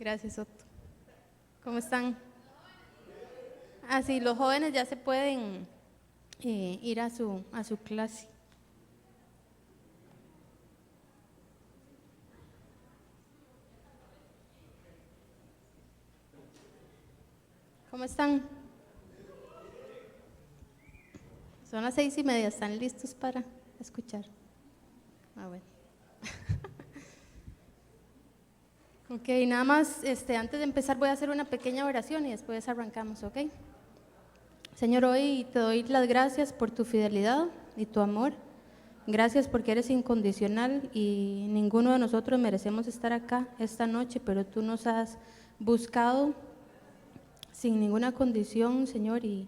Gracias, Otto. ¿Cómo están? Sí, los jóvenes ya se pueden ir a su clase. ¿Cómo están? Son las 6:30, ¿están listos para escuchar? Bueno. Ok, nada más, antes de empezar voy a hacer una pequeña oración y después arrancamos, ¿ok? Señor, hoy te doy las gracias por tu fidelidad y tu amor. Gracias porque eres incondicional y ninguno de nosotros merecemos estar acá esta noche, pero tú nos has buscado sin ninguna condición, Señor, y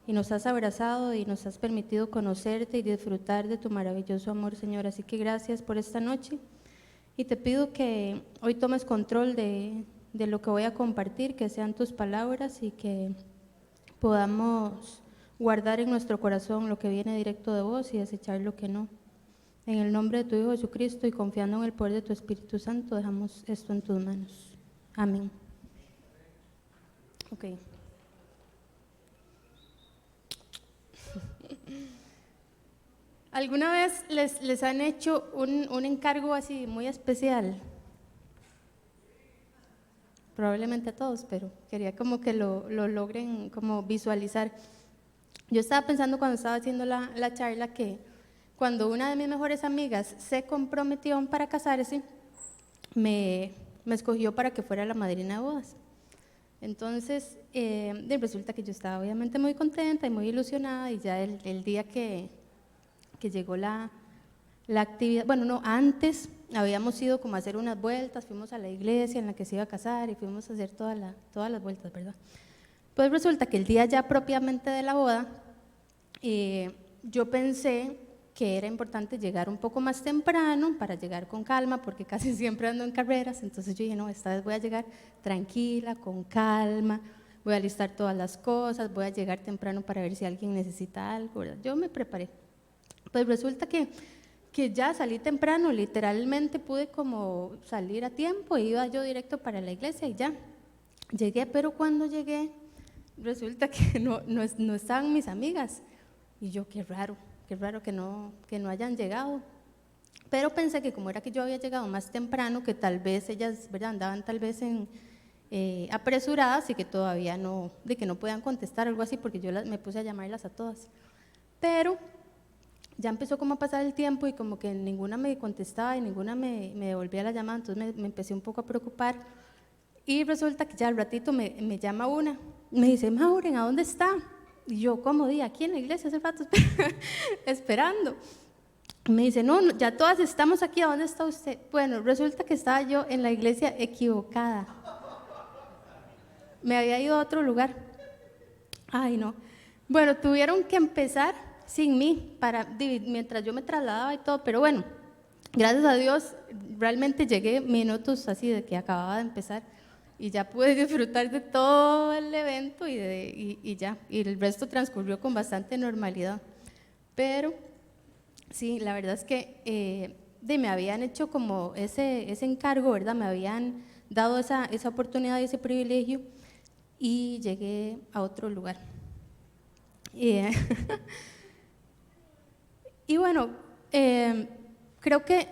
nos has abrazado y nos has permitido conocerte y disfrutar de tu maravilloso amor, Señor. Así que gracias por esta noche y te pido que hoy tomes control de lo que voy a compartir, que sean tus palabras y que podamos guardar en nuestro corazón lo que viene directo de vos y desechar lo que no. En el nombre de tu Hijo Jesucristo y confiando en el poder de tu Espíritu Santo, dejamos esto en tus manos. Amén. Ok. ¿Alguna vez les han hecho un encargo así muy especial? Probablemente a todos, pero quería como que lo logren como visualizar. Yo estaba pensando cuando estaba haciendo la charla que cuando una de mis mejores amigas se comprometió para casarse, me escogió para que fuera la madrina de bodas. Entonces, resulta que yo estaba obviamente muy contenta y muy ilusionada y ya el día que llegó la actividad, bueno, no, antes habíamos ido como a hacer unas vueltas, fuimos a la iglesia en la que se iba a casar y fuimos a hacer todas las vueltas, ¿verdad? Pues resulta que el día ya propiamente de la boda, yo pensé que era importante llegar un poco más temprano para llegar con calma, porque casi siempre ando en carreras, entonces yo dije, no, esta vez voy a llegar tranquila, con calma, voy a listar todas las cosas, voy a llegar temprano para ver si alguien necesita algo, ¿verdad? Yo me preparé. Pues resulta que ya salí temprano, literalmente pude como salir a tiempo, iba yo directo para la iglesia y ya. Llegué, pero cuando llegué, resulta que no estaban mis amigas. Y yo, qué raro que no hayan llegado. Pero pensé que como era que yo había llegado más temprano, que tal vez ellas, ¿verdad?, andaban tal vez apresuradas y que todavía de que no podían contestar, algo así, porque yo me puse a llamarlas a todas. Pero ya empezó como a pasar el tiempo y como que ninguna me contestaba y ninguna me devolvía la llamada, entonces me empecé un poco a preocupar y resulta que ya al ratito me llama una, me dice, Maureen, ¿a dónde está? Y yo, ¿cómo? Aquí en la iglesia hace rato esperando. Me dice, no, ya todas estamos aquí, ¿a dónde está usted? Bueno, resulta que estaba yo en la iglesia equivocada, me había ido a otro lugar. Ay, no. Bueno, tuvieron que empezar sin mí mientras yo me trasladaba y todo, pero bueno, gracias a Dios realmente llegué minutos así de que acababa de empezar y ya pude disfrutar de todo el evento y ya, y el resto transcurrió con bastante normalidad. Pero sí, la verdad es que me habían hecho como ese encargo, ¿verdad? Me habían dado esa oportunidad y ese privilegio y llegué a otro lugar. Y bueno, creo que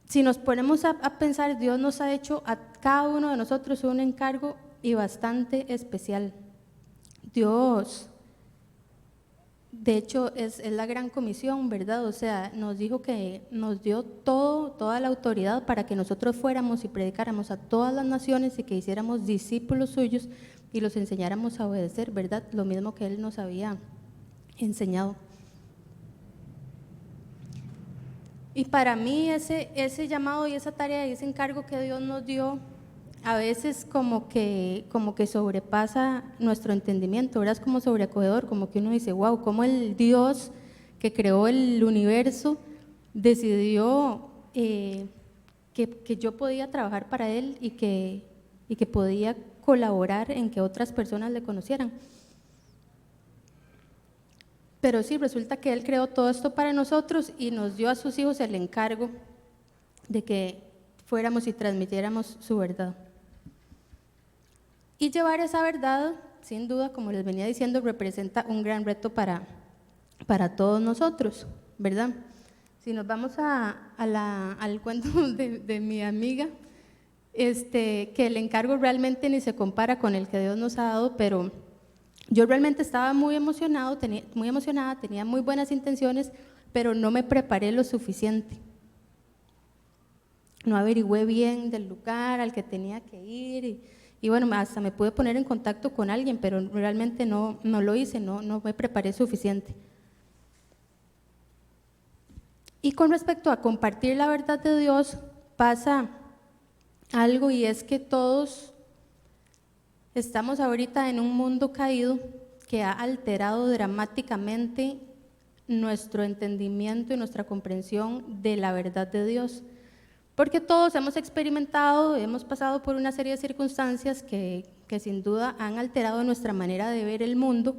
si nos ponemos a pensar, Dios nos ha hecho a cada uno de nosotros un encargo y bastante especial. Dios, de hecho, es la gran comisión, ¿verdad? O sea, nos dijo que nos dio toda la autoridad para que nosotros fuéramos y predicáramos a todas las naciones y que hiciéramos discípulos suyos y los enseñáramos a obedecer, ¿verdad? Lo mismo que Él nos había enseñado. Y para mí ese llamado y esa tarea y ese encargo que Dios nos dio, a veces como que sobrepasa nuestro entendimiento, ¿verdad? Es como sobreacogedor, como que uno dice, wow, cómo el Dios que creó el universo decidió que yo podía trabajar para Él y que podía colaborar en que otras personas le conocieran. Pero sí, resulta que Él creó todo esto para nosotros y nos dio a sus hijos el encargo de que fuéramos y transmitiéramos su verdad. Y llevar esa verdad, sin duda, como les venía diciendo, representa un gran reto para todos nosotros, ¿verdad? Si nos vamos al cuento de mi amiga, que el encargo realmente ni se compara con el que Dios nos ha dado, pero yo realmente estaba muy emocionada, tenía muy buenas intenciones, pero no me preparé lo suficiente. No averigüé bien del lugar al que tenía que ir y bueno, hasta me pude poner en contacto con alguien, pero realmente no lo hice, no me preparé suficiente. Y con respecto a compartir la verdad de Dios, pasa algo, y es que todos estamos ahorita en un mundo caído que ha alterado dramáticamente nuestro entendimiento y nuestra comprensión de la verdad de Dios. Porque todos hemos experimentado, hemos pasado por una serie de circunstancias que sin duda han alterado nuestra manera de ver el mundo,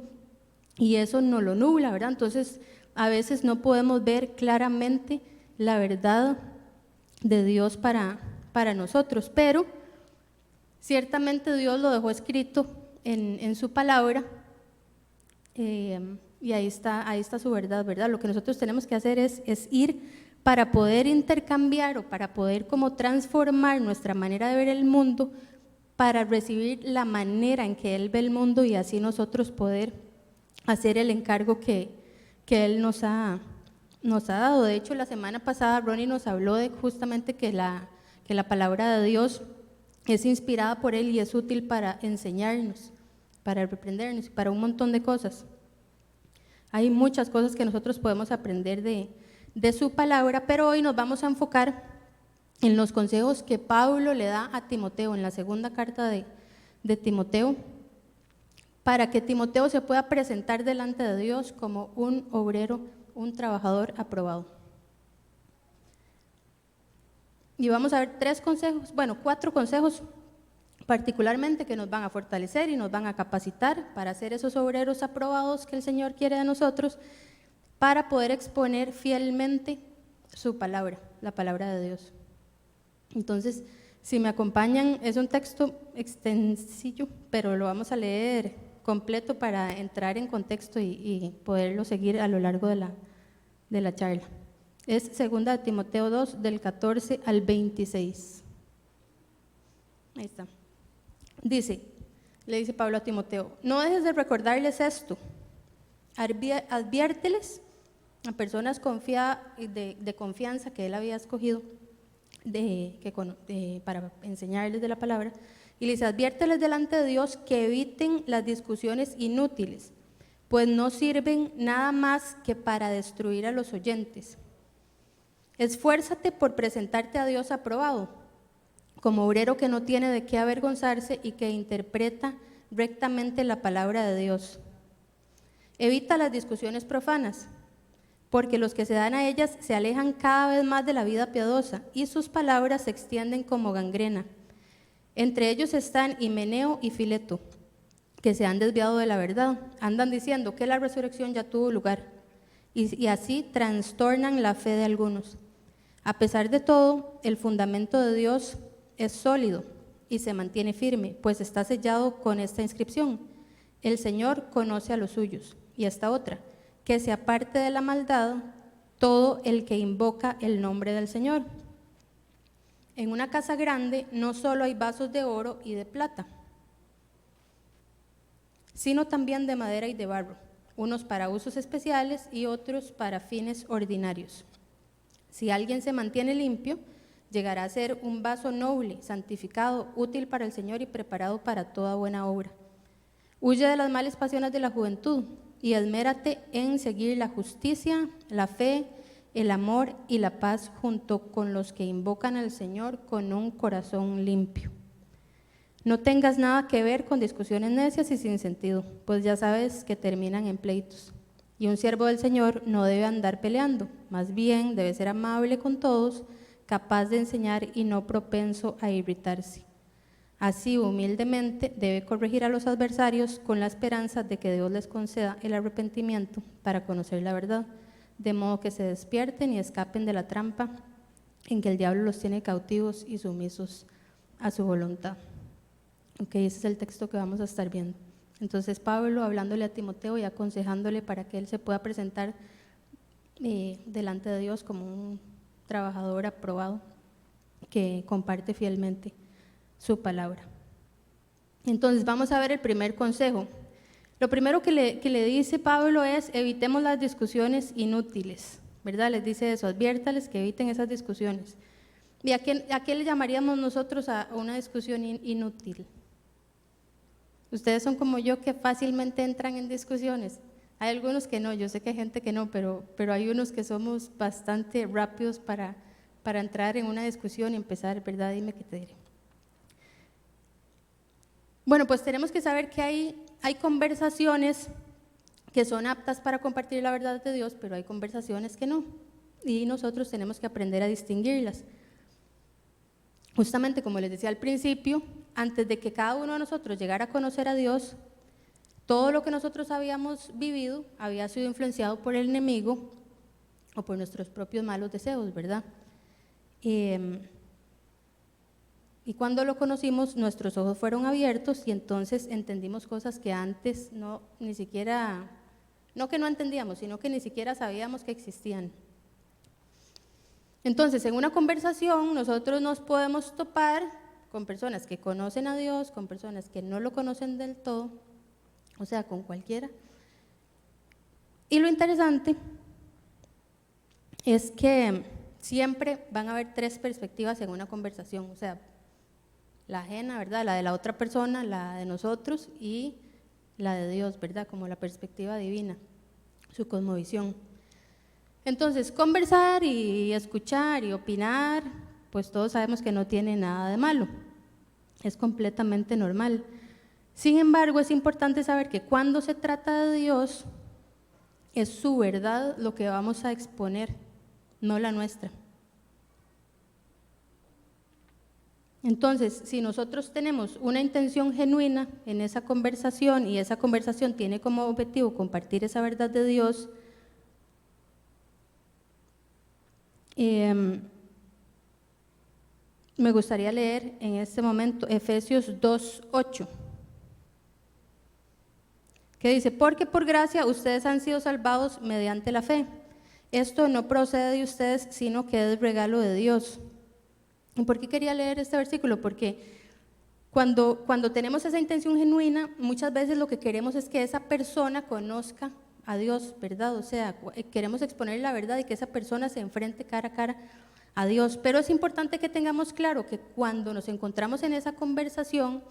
y eso nos lo nubla, ¿verdad? Entonces, a veces no podemos ver claramente la verdad de Dios para nosotros, pero ciertamente Dios lo dejó escrito en su palabra, y ahí está su verdad, ¿verdad? Lo que nosotros tenemos que hacer es ir para poder intercambiar o para poder como transformar nuestra manera de ver el mundo, para recibir la manera en que Él ve el mundo y así nosotros poder hacer el encargo que Él nos ha dado. De hecho, la semana pasada Ronnie nos habló de justamente que la palabra de Dios es inspirada por Él y es útil para enseñarnos, para reprendernos, para un montón de cosas. Hay muchas cosas que nosotros podemos aprender de su palabra, pero hoy nos vamos a enfocar en los consejos que Pablo le da a Timoteo en la segunda carta de Timoteo, para que Timoteo se pueda presentar delante de Dios como un obrero, un trabajador aprobado. Y vamos a ver 4 consejos particularmente que nos van a fortalecer y nos van a capacitar para ser esos obreros aprobados que el Señor quiere de nosotros, para poder exponer fielmente su palabra, la palabra de Dios. Entonces, si me acompañan, es un texto extensillo, pero lo vamos a leer completo para entrar en contexto y poderlo seguir a lo largo de la charla. Es 2 Timoteo 2, del 14 al 26. Ahí está. Le dice Pablo a Timoteo: no dejes de recordarles esto, adviérteles a personas de confianza que él había escogido para enseñarles de la palabra, y les adviérteles delante de Dios que eviten las discusiones inútiles, pues no sirven nada más que para destruir a los oyentes. Esfuérzate por presentarte a Dios aprobado, como obrero que no tiene de qué avergonzarse y que interpreta rectamente la palabra de Dios. Evita las discusiones profanas, porque los que se dan a ellas se alejan cada vez más de la vida piadosa y sus palabras se extienden como gangrena. Entre ellos están Himeneo y Fileto, que se han desviado de la verdad. Andan diciendo que la resurrección ya tuvo lugar y así trastornan la fe de algunos. A pesar de todo, el fundamento de Dios es sólido y se mantiene firme, pues está sellado con esta inscripción: el Señor conoce a los suyos. Y esta otra: que se aparte de la maldad todo el que invoca el nombre del Señor. En una casa grande no solo hay vasos de oro y de plata, sino también de madera y de barro, unos para usos especiales y otros para fines ordinarios. Si alguien se mantiene limpio, llegará a ser un vaso noble, santificado, útil para el Señor y preparado para toda buena obra. Huye de las malas pasiones de la juventud y esmérate en seguir la justicia, la fe, el amor y la paz junto con los que invocan al Señor con un corazón limpio. No tengas nada que ver con discusiones necias y sin sentido, pues ya sabes que terminan en pleitos. Y un siervo del Señor no debe andar peleando, más bien debe ser amable con todos, capaz de enseñar y no propenso a irritarse. Así, humildemente, debe corregir a los adversarios con la esperanza de que Dios les conceda el arrepentimiento para conocer la verdad, de modo que se despierten y escapen de la trampa en que el diablo los tiene cautivos y sumisos a su voluntad. Ok, ese es el texto que vamos a estar viendo. Entonces Pablo hablándole a Timoteo y aconsejándole para que él se pueda presentar delante de Dios como un trabajador aprobado que comparte fielmente su palabra. Entonces vamos a ver el primer consejo. Lo primero que le dice Pablo es: evitemos las discusiones inútiles, ¿verdad? Les dice eso, adviértales que eviten esas discusiones. ¿Y a qué le llamaríamos nosotros a una discusión inútil? Ustedes son como yo, que fácilmente entran en discusiones. Hay algunos que no, yo sé que hay gente que no, pero hay unos que somos bastante rápidos para entrar en una discusión y empezar, ¿verdad? Dime qué te diré. Bueno, pues tenemos que saber que hay conversaciones que son aptas para compartir la verdad de Dios, pero hay conversaciones que no, y nosotros tenemos que aprender a distinguirlas. Justamente como les decía al principio, antes de que cada uno de nosotros llegara a conocer a Dios, todo lo que nosotros habíamos vivido había sido influenciado por el enemigo o por nuestros propios malos deseos, ¿verdad? Y cuando lo conocimos, nuestros ojos fueron abiertos y entonces entendimos cosas que antes no que no entendíamos, sino que ni siquiera sabíamos que existían. Entonces, en una conversación nosotros nos podemos topar con personas que conocen a Dios, con personas que no lo conocen del todo, o sea, con cualquiera. Y lo interesante es que siempre van a haber tres perspectivas en una conversación, o sea, la ajena, ¿verdad?, la de la otra persona, la de nosotros y la de Dios, ¿verdad?, como la perspectiva divina, su cosmovisión. Entonces, conversar y escuchar y opinar, pues todos sabemos que no tiene nada de malo, es completamente normal. Sin embargo, es importante saber que cuando se trata de Dios, es su verdad lo que vamos a exponer, no la nuestra. Entonces, si nosotros tenemos una intención genuina en esa conversación y esa conversación tiene como objetivo compartir esa verdad de Dios, me gustaría leer en este momento Efesios 2:8, que dice: porque por gracia ustedes han sido salvados mediante la fe. Esto no procede de ustedes, sino que es regalo de Dios. ¿Y por qué quería leer este versículo? Porque cuando tenemos esa intención genuina, muchas veces lo que queremos es que esa persona conozca a Dios, ¿verdad? O sea, queremos exponer la verdad y que esa persona se enfrente cara a cara a Dios. Pero es importante que tengamos claro que cuando nos encontramos en esa conversación,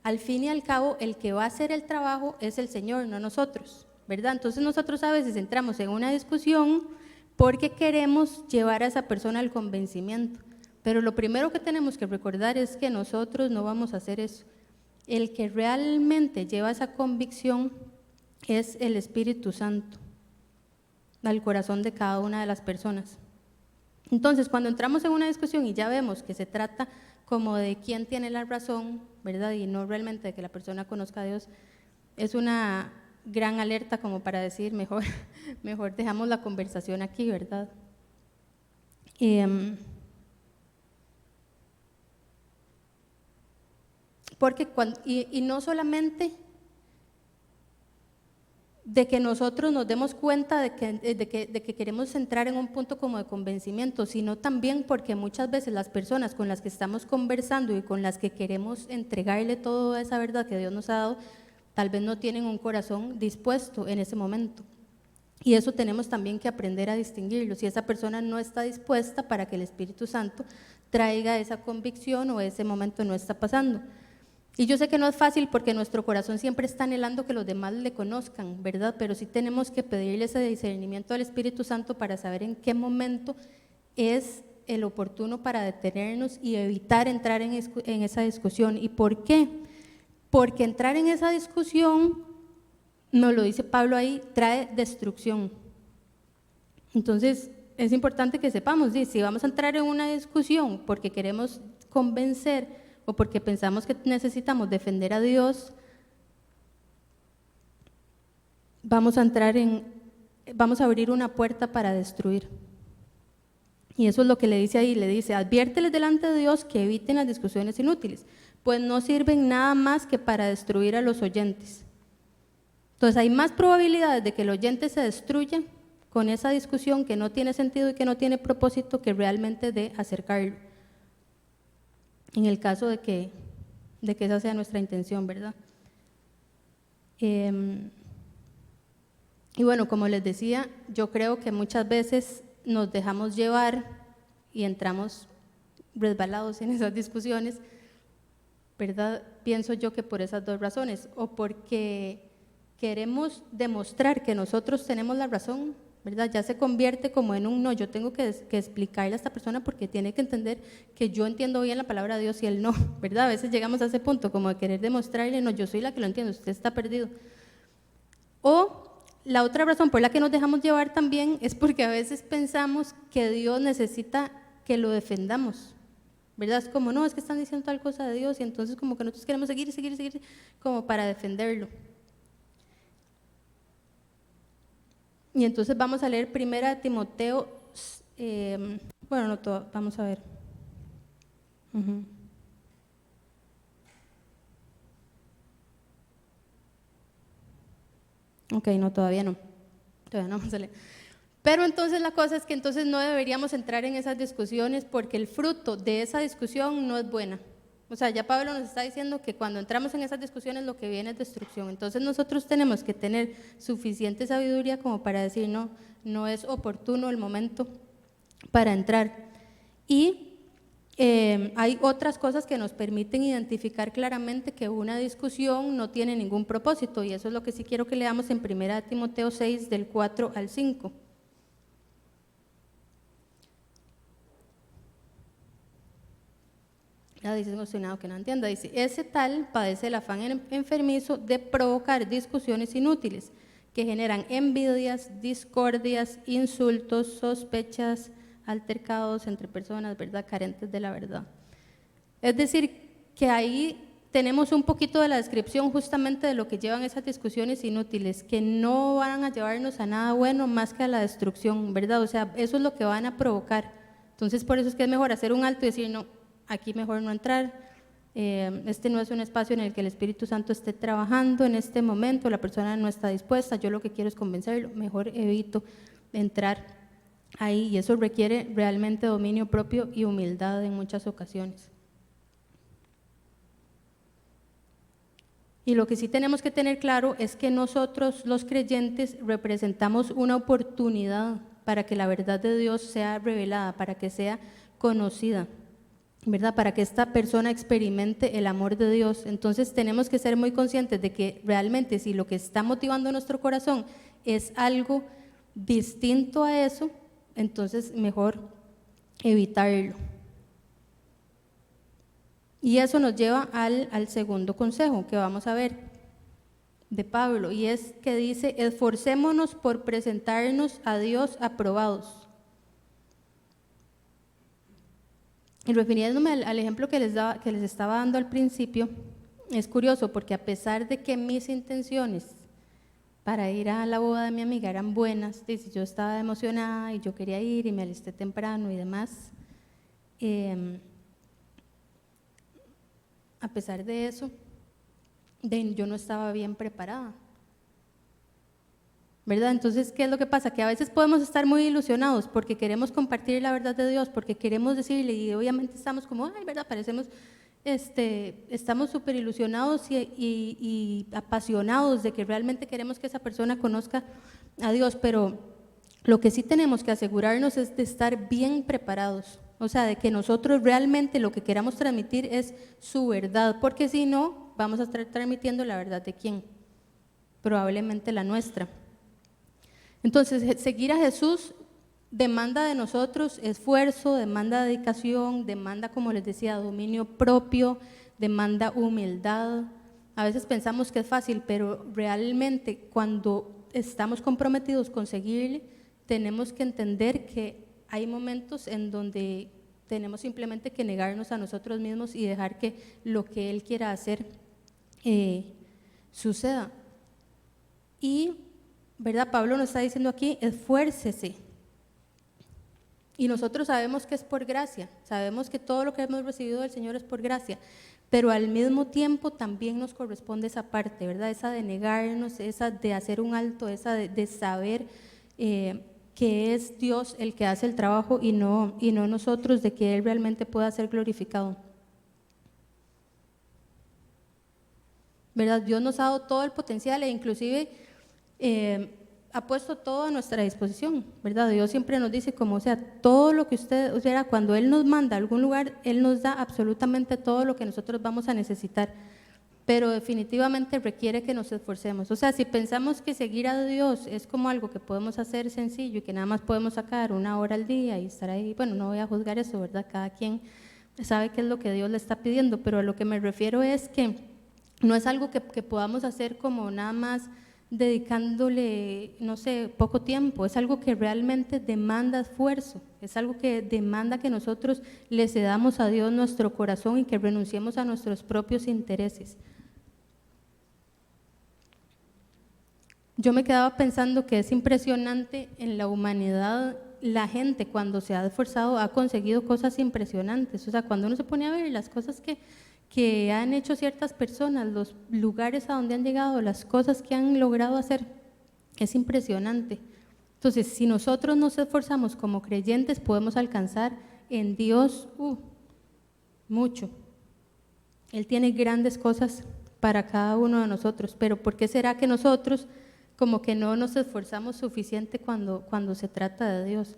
al fin y al cabo, el que va a hacer el trabajo es el Señor, no nosotros, ¿verdad? Entonces nosotros a veces entramos en una discusión porque queremos llevar a esa persona al convencimiento. Pero lo primero que tenemos que recordar es que nosotros no vamos a hacer eso. El que realmente lleva esa convicción es el Espíritu Santo al corazón de cada una de las personas. Entonces, cuando entramos en una discusión y ya vemos que se trata como de quién tiene la razón, ¿verdad?, y no realmente de que la persona conozca a Dios, es una gran alerta como para decir, mejor dejamos la conversación aquí, ¿verdad? Porque y no solamente de que nosotros nos demos cuenta de que queremos entrar en un punto como de convencimiento, sino también porque muchas veces las personas con las que estamos conversando y con las que queremos entregarle toda esa verdad que Dios nos ha dado, tal vez no tienen un corazón dispuesto en ese momento. Y eso tenemos también que aprender a distinguirlo. Si esa persona no está dispuesta para que el Espíritu Santo traiga esa convicción o ese momento no está pasando. Y yo sé que no es fácil porque nuestro corazón siempre está anhelando que los demás le conozcan, ¿verdad? Pero sí tenemos que pedirle ese discernimiento al Espíritu Santo para saber en qué momento es el oportuno para detenernos y evitar entrar en esa discusión. ¿Y por qué? Porque entrar en esa discusión, nos lo dice Pablo ahí, trae destrucción. Entonces, es importante que sepamos, si vamos a entrar en una discusión porque queremos convencer o porque pensamos que necesitamos defender a Dios, vamos a abrir una puerta para destruir. Y eso es lo que le dice ahí, le dice, adviérteles delante de Dios que eviten las discusiones inútiles, pues no sirven nada más que para destruir a los oyentes. Entonces hay más probabilidades de que el oyente se destruya con esa discusión que no tiene sentido y que no tiene propósito que realmente de acercarlo. En el caso de que esa sea nuestra intención, ¿verdad? Y bueno, como les decía, yo creo que muchas veces nos dejamos llevar y entramos resbalados en esas discusiones, ¿verdad? Pienso yo que por esas dos razones, o porque queremos demostrar que nosotros tenemos la razón, ¿verdad? Ya se convierte como en un no, yo tengo que explicarle a esta persona porque tiene que entender que yo entiendo bien la palabra de Dios y él no, ¿verdad? A veces llegamos a ese punto como de querer demostrarle, no, yo soy la que lo entiendo, usted está perdido. O la otra razón por la que nos dejamos llevar también es porque a veces pensamos que Dios necesita que lo defendamos, ¿verdad? Es como, no, es que están diciendo tal cosa de Dios y entonces como que nosotros queremos seguir como para defenderlo. Y entonces vamos a leer 1 Timoteo, bueno, no todo, vamos a ver. Ok, no, todavía no vamos a leer. Pero entonces la cosa es que entonces no deberíamos entrar en esas discusiones porque el fruto de esa discusión no es buena. O sea, ya Pablo nos está diciendo que cuando entramos en esas discusiones lo que viene es destrucción. Entonces nosotros tenemos que tener suficiente sabiduría como para decir no, no es oportuno el momento para entrar. Y hay otras cosas que nos permiten identificar claramente que una discusión no tiene ningún propósito y eso es lo que sí quiero que leamos en 1 Timoteo 6 del 4 al 5. Dice emocionado que no entienda, dice, ese tal padece el afán enfermizo de provocar discusiones inútiles que generan envidias, discordias, insultos, sospechas, altercados entre personas, ¿verdad?, carentes de la verdad. Es decir, que ahí tenemos un poquito de la descripción justamente de lo que llevan esas discusiones inútiles, que no van a llevarnos a nada bueno más que a la destrucción, ¿verdad? O sea, eso es lo que van a provocar. Entonces, por eso es que es mejor hacer un alto y decir, no, aquí mejor no entrar, este no es un espacio en el que el Espíritu Santo esté trabajando en este momento, la persona no está dispuesta, yo lo que quiero es convencerlo, mejor evito entrar ahí y eso requiere realmente dominio propio y humildad en muchas ocasiones. Y lo que sí tenemos que tener claro es que nosotros los creyentes representamos una oportunidad para que la verdad de Dios sea revelada, para que sea conocida, ¿verdad? Para que esta persona experimente el amor de Dios. Entonces tenemos que ser muy conscientes de que realmente si lo que está motivando nuestro corazón es algo distinto a eso, entonces mejor evitarlo. Y eso nos lleva al segundo consejo que vamos a ver de Pablo, y es que dice, esforcémonos por presentarnos a Dios aprobados. Y refiriéndome al ejemplo que les estaba dando al principio, es curioso porque a pesar de que mis intenciones para ir a la boda de mi amiga eran buenas, dice, yo estaba emocionada y yo quería ir y me alisté temprano y demás, a pesar de eso, yo no estaba bien preparada, ¿verdad? Entonces, ¿qué es lo que pasa? Que a veces podemos estar muy ilusionados porque queremos compartir la verdad de Dios, porque queremos decirle y obviamente estamos como, ay, ¿verdad? Parecemos, estamos súper ilusionados y apasionados de que realmente queremos que esa persona conozca a Dios, pero lo que sí tenemos que asegurarnos es de estar bien preparados. O sea, de que nosotros realmente lo que queramos transmitir es su verdad, porque si no, vamos a estar transmitiendo la verdad de quién, probablemente la nuestra. Entonces, seguir a Jesús demanda de nosotros esfuerzo, demanda dedicación, demanda, como les decía, dominio propio, demanda humildad. A veces pensamos que es fácil, pero realmente cuando estamos comprometidos con seguirle, tenemos que entender que hay momentos en donde tenemos simplemente que negarnos a nosotros mismos y dejar que lo que Él quiera hacer suceda. Y, ¿verdad? Pablo nos está diciendo aquí, esfuércese. Y nosotros sabemos que es por gracia, sabemos que todo lo que hemos recibido del Señor es por gracia, pero al mismo tiempo también nos corresponde esa parte, ¿verdad? Esa de negarnos, esa de hacer un alto, esa de saber que es Dios el que hace el trabajo y no nosotros, de que Él realmente pueda ser glorificado. ¿Verdad? Dios nos ha dado todo el potencial e inclusive ha puesto todo a nuestra disposición, ¿verdad? Dios siempre nos dice como, o sea, todo lo que usted, o sea, cuando Él nos manda a algún lugar, Él nos da absolutamente todo lo que nosotros vamos a necesitar, pero definitivamente requiere que nos esforcemos. O sea, si pensamos que seguir a Dios es como algo que podemos hacer sencillo y que nada más podemos sacar 1 hora al día y estar ahí, bueno, no voy a juzgar eso, ¿verdad? Cada quien sabe qué es lo que Dios le está pidiendo, pero a lo que me refiero es que no es algo que podamos hacer como nada más dedicándole, no sé, poco tiempo, es algo que realmente demanda esfuerzo, es algo que demanda que nosotros le cedamos a Dios nuestro corazón y que renunciemos a nuestros propios intereses. Yo me quedaba pensando que es impresionante en la humanidad, la gente cuando se ha esforzado ha conseguido cosas impresionantes, o sea, cuando uno se pone a ver las cosas que han hecho ciertas personas, los lugares a donde han llegado, las cosas que han logrado hacer, es impresionante. Entonces, si nosotros nos esforzamos como creyentes, podemos alcanzar en Dios mucho. Él tiene grandes cosas para cada uno de nosotros, pero ¿por qué será que nosotros como que no nos esforzamos suficiente cuando se trata de Dios?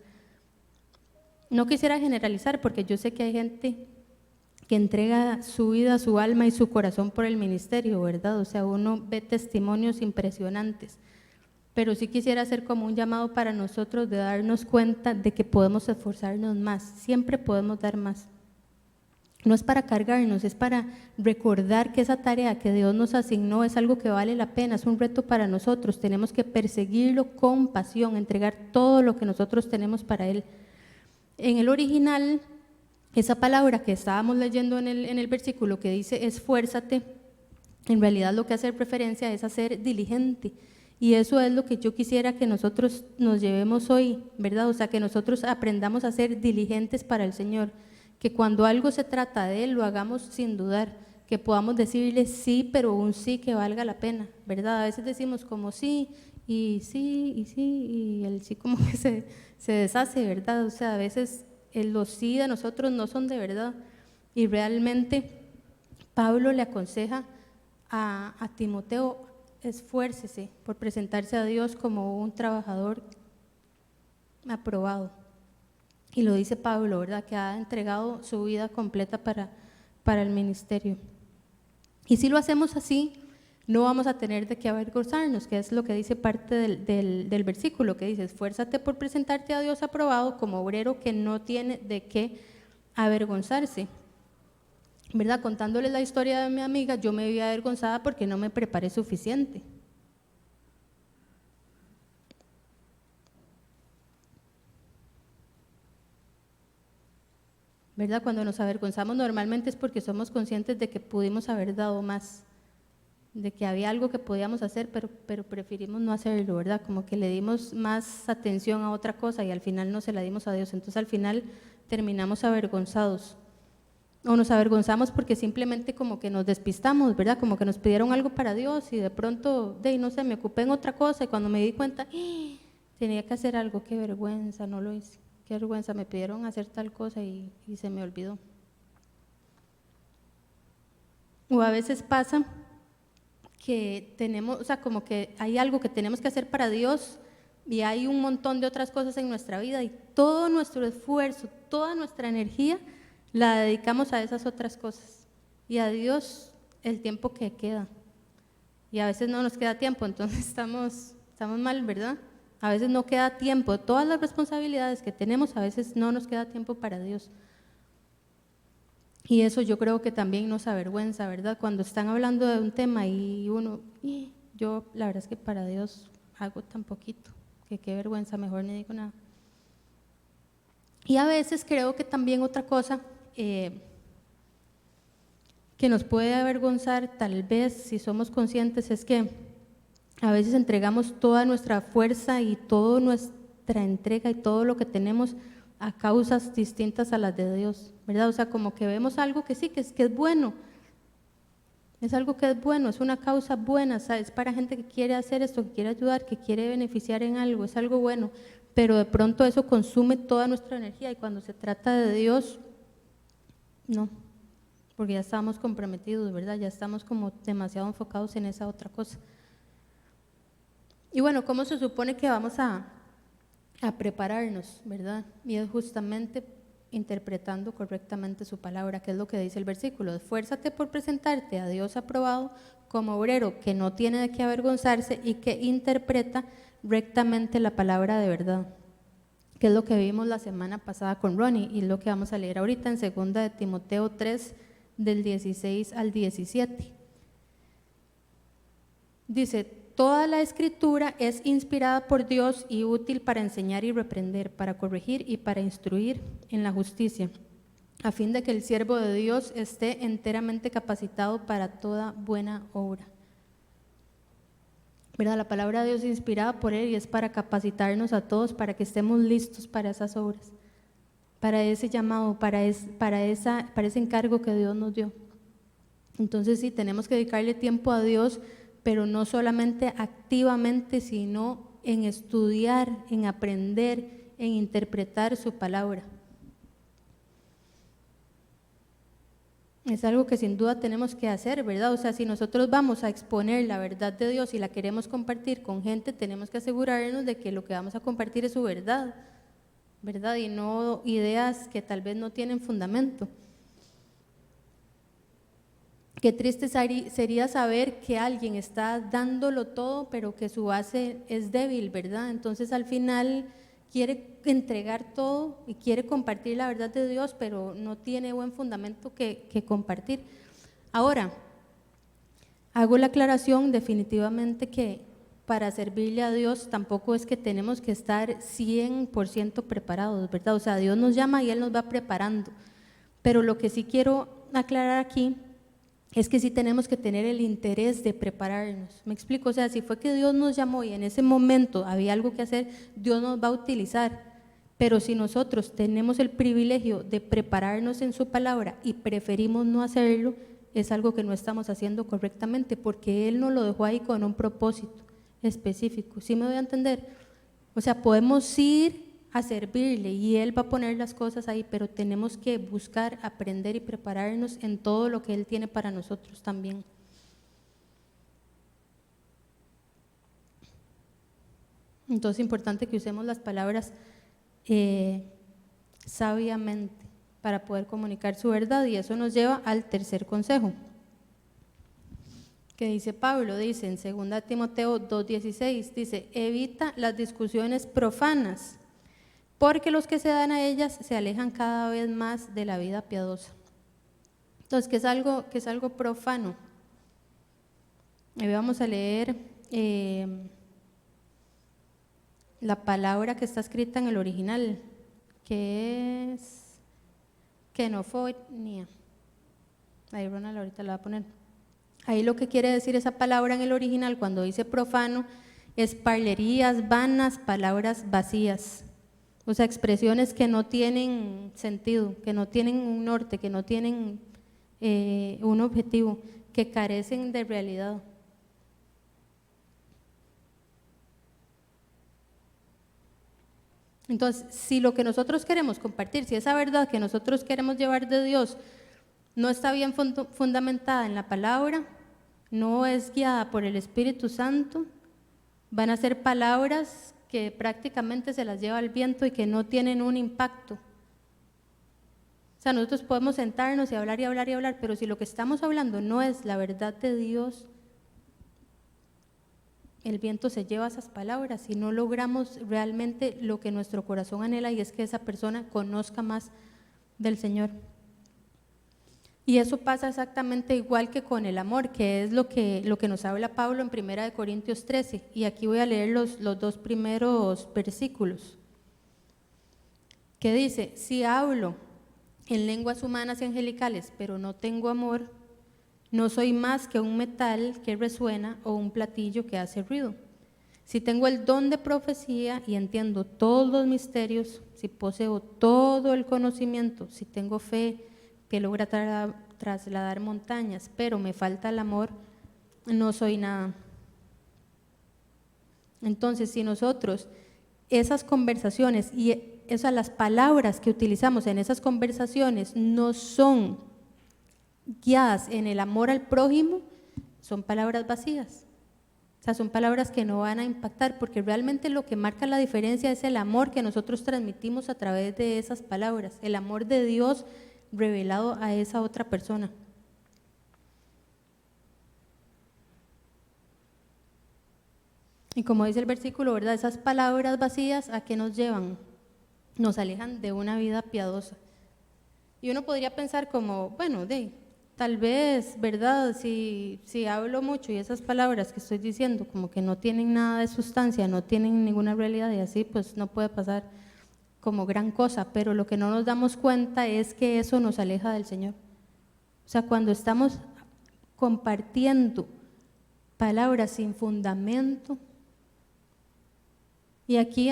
No quisiera generalizar porque yo sé que hay gente que entrega su vida, su alma y su corazón por el ministerio, ¿verdad? O sea, uno ve testimonios impresionantes, pero sí quisiera hacer como un llamado para nosotros de darnos cuenta de que podemos esforzarnos más, siempre podemos dar más. No es para cargarnos, es para recordar que esa tarea que Dios nos asignó es algo que vale la pena, es un reto para nosotros, tenemos que perseguirlo con pasión, entregar todo lo que nosotros tenemos para Él. En el original, esa palabra que estábamos leyendo en el versículo que dice esfuérzate, en realidad lo que hace referencia es a ser diligente, y eso es lo que yo quisiera que nosotros nos llevemos hoy, ¿verdad? O sea, que nosotros aprendamos a ser diligentes para el Señor, que cuando algo se trata de Él lo hagamos sin dudar, que podamos decirle sí, pero un sí que valga la pena, ¿verdad? A veces decimos como sí, y el sí como que se deshace, ¿verdad? O sea, a veces los sí de nosotros no son de verdad, y realmente Pablo le aconseja a Timoteo, esfuércese por presentarse a Dios como un trabajador aprobado, y lo dice Pablo, ¿verdad? Que ha entregado su vida completa para el ministerio, y si lo hacemos así, no vamos a tener de qué avergonzarnos, que es lo que dice parte del versículo, que dice, esfuérzate por presentarte a Dios aprobado como obrero que no tiene de qué avergonzarse. ¿Verdad? Contándoles la historia de mi amiga, yo me vi avergonzada porque no me preparé suficiente. ¿Verdad? Cuando nos avergonzamos normalmente es porque somos conscientes de que pudimos haber dado más, de que había algo que podíamos hacer, pero preferimos no hacerlo, ¿verdad? Como que le dimos más atención a otra cosa y al final no se la dimos a Dios. Entonces al final terminamos avergonzados. O nos avergonzamos porque simplemente como que nos despistamos, ¿verdad? Como que nos pidieron algo para Dios y de pronto, no sé, me ocupé en otra cosa y cuando me di cuenta, tenía que hacer algo, qué vergüenza, no lo hice. Qué vergüenza, me pidieron hacer tal cosa y se me olvidó. O a veces pasa que tenemos, o sea, como que hay algo que tenemos que hacer para Dios y hay un montón de otras cosas en nuestra vida y todo nuestro esfuerzo, toda nuestra energía la dedicamos a esas otras cosas y a Dios el tiempo que queda. Y a veces no nos queda tiempo, entonces estamos mal, ¿verdad? A veces no queda tiempo, todas las responsabilidades que tenemos, a veces no nos queda tiempo para Dios. Y eso yo creo que también nos avergüenza, ¿verdad? Cuando están hablando de un tema y uno, yo la verdad es que para Dios hago tan poquito, que qué vergüenza, mejor no digo nada. Y a veces creo que también otra cosa que nos puede avergonzar, tal vez si somos conscientes, es que a veces entregamos toda nuestra fuerza y toda nuestra entrega y todo lo que tenemos a causas distintas a las de Dios, ¿verdad? O sea, como que vemos algo que sí, que es bueno, es algo que es bueno, es una causa buena, ¿sabes? Es para gente que quiere hacer esto, que quiere ayudar, que quiere beneficiar en algo, es algo bueno, pero de pronto eso consume toda nuestra energía y cuando se trata de Dios, no, porque ya estamos comprometidos, ¿verdad? Ya estamos como demasiado enfocados en esa otra cosa. Y bueno, ¿cómo se supone que vamos a prepararnos, ¿verdad? Y es justamente interpretando correctamente su palabra, que es lo que dice el versículo: esfuérzate por presentarte a Dios aprobado como obrero que no tiene de qué avergonzarse y que interpreta rectamente la palabra de verdad, que es lo que vimos la semana pasada con Ronnie y lo que vamos a leer ahorita en 2 de Timoteo 3, del 16 al 17. Dice: toda la escritura es inspirada por Dios y útil para enseñar y reprender, para corregir y para instruir en la justicia, a fin de que el siervo de Dios esté enteramente capacitado para toda buena obra. ¿Verdad? La palabra de Dios es inspirada por Él y es para capacitarnos a todos, para que estemos listos para esas obras, para ese llamado, para ese encargo que Dios nos dio. Entonces sí, tenemos que dedicarle tiempo a Dios, pero no solamente activamente, sino en estudiar, en aprender, en interpretar su palabra. Es algo que sin duda tenemos que hacer, ¿verdad? O sea, si nosotros vamos a exponer la verdad de Dios y la queremos compartir con gente, tenemos que asegurarnos de que lo que vamos a compartir es su verdad, ¿verdad? Y no ideas que tal vez no tienen fundamento. Qué triste sería saber que alguien está dándolo todo, pero que su base es débil, ¿verdad? Entonces al final quiere entregar todo y quiere compartir la verdad de Dios, pero no tiene buen fundamento que compartir. Ahora, hago la aclaración definitivamente que para servirle a Dios tampoco es que tenemos que estar 100% preparados, ¿verdad? O sea, Dios nos llama y Él nos va preparando. Pero lo que sí quiero aclarar aquí es que sí tenemos que tener el interés de prepararnos. ¿Me explico? O sea, si fue que Dios nos llamó y en ese momento había algo que hacer, Dios nos va a utilizar. Pero si nosotros tenemos el privilegio de prepararnos en su palabra y preferimos no hacerlo, es algo que no estamos haciendo correctamente, porque Él nos lo dejó ahí con un propósito específico. ¿Sí me doy a entender? O sea, podemos ir a servirle y Él va a poner las cosas ahí, pero tenemos que buscar, aprender y prepararnos en todo lo que Él tiene para nosotros también. Entonces es importante que usemos las palabras sabiamente para poder comunicar su verdad, y eso nos lleva al tercer consejo que dice Pablo, dice en 2 Timoteo 2:16, dice: evita las discusiones profanas, porque los que se dan a ellas se alejan cada vez más de la vida piadosa. Entonces, ¿qué es algo profano? Ahí vamos a leer la palabra que está escrita en el original, que es kenofonia. Ahí Ronald ahorita la va a poner. Ahí lo que quiere decir esa palabra en el original cuando dice profano es parlerías vanas, palabras vacías. O sea, expresiones que no tienen sentido, que no tienen un norte, que no tienen un objetivo, que carecen de realidad. Entonces, si lo que nosotros queremos compartir, si esa verdad que nosotros queremos llevar de Dios no está bien fundamentada en la palabra, no es guiada por el Espíritu Santo, van a ser palabras que prácticamente se las lleva el viento y que no tienen un impacto. O sea, nosotros podemos sentarnos y hablar y hablar y hablar, pero si lo que estamos hablando no es la verdad de Dios, el viento se lleva esas palabras y no logramos realmente lo que nuestro corazón anhela, y es que esa persona conozca más del Señor. Y eso pasa exactamente igual que con el amor, que es lo que nos habla Pablo en 1 Corintios 13. Y aquí voy a leer los dos primeros versículos, que dice: si hablo en lenguas humanas y angelicales, pero no tengo amor, no soy más que un metal que resuena o un platillo que hace ruido. Si tengo el don de profecía y entiendo todos los misterios, si poseo todo el conocimiento, si tengo fe que logra trasladar montañas, pero me falta el amor, no soy nada. Entonces, si nosotros esas conversaciones y esas las palabras que utilizamos en esas conversaciones no son guiadas en el amor al prójimo, son palabras vacías. O sea, son palabras que no van a impactar, porque realmente lo que marca la diferencia es el amor que nosotros transmitimos a través de esas palabras, el amor de Dios revelado a esa otra persona. Y como dice el versículo, ¿verdad? Esas palabras vacías, ¿a qué nos llevan? Nos alejan de una vida piadosa. Y uno podría pensar como, bueno, tal vez, ¿verdad? Si hablo mucho y esas palabras que estoy diciendo como que no tienen nada de sustancia, no tienen ninguna realidad y así, pues no puede pasar como gran cosa, pero lo que no nos damos cuenta es que eso nos aleja del Señor. O sea, cuando estamos compartiendo palabras sin fundamento, y aquí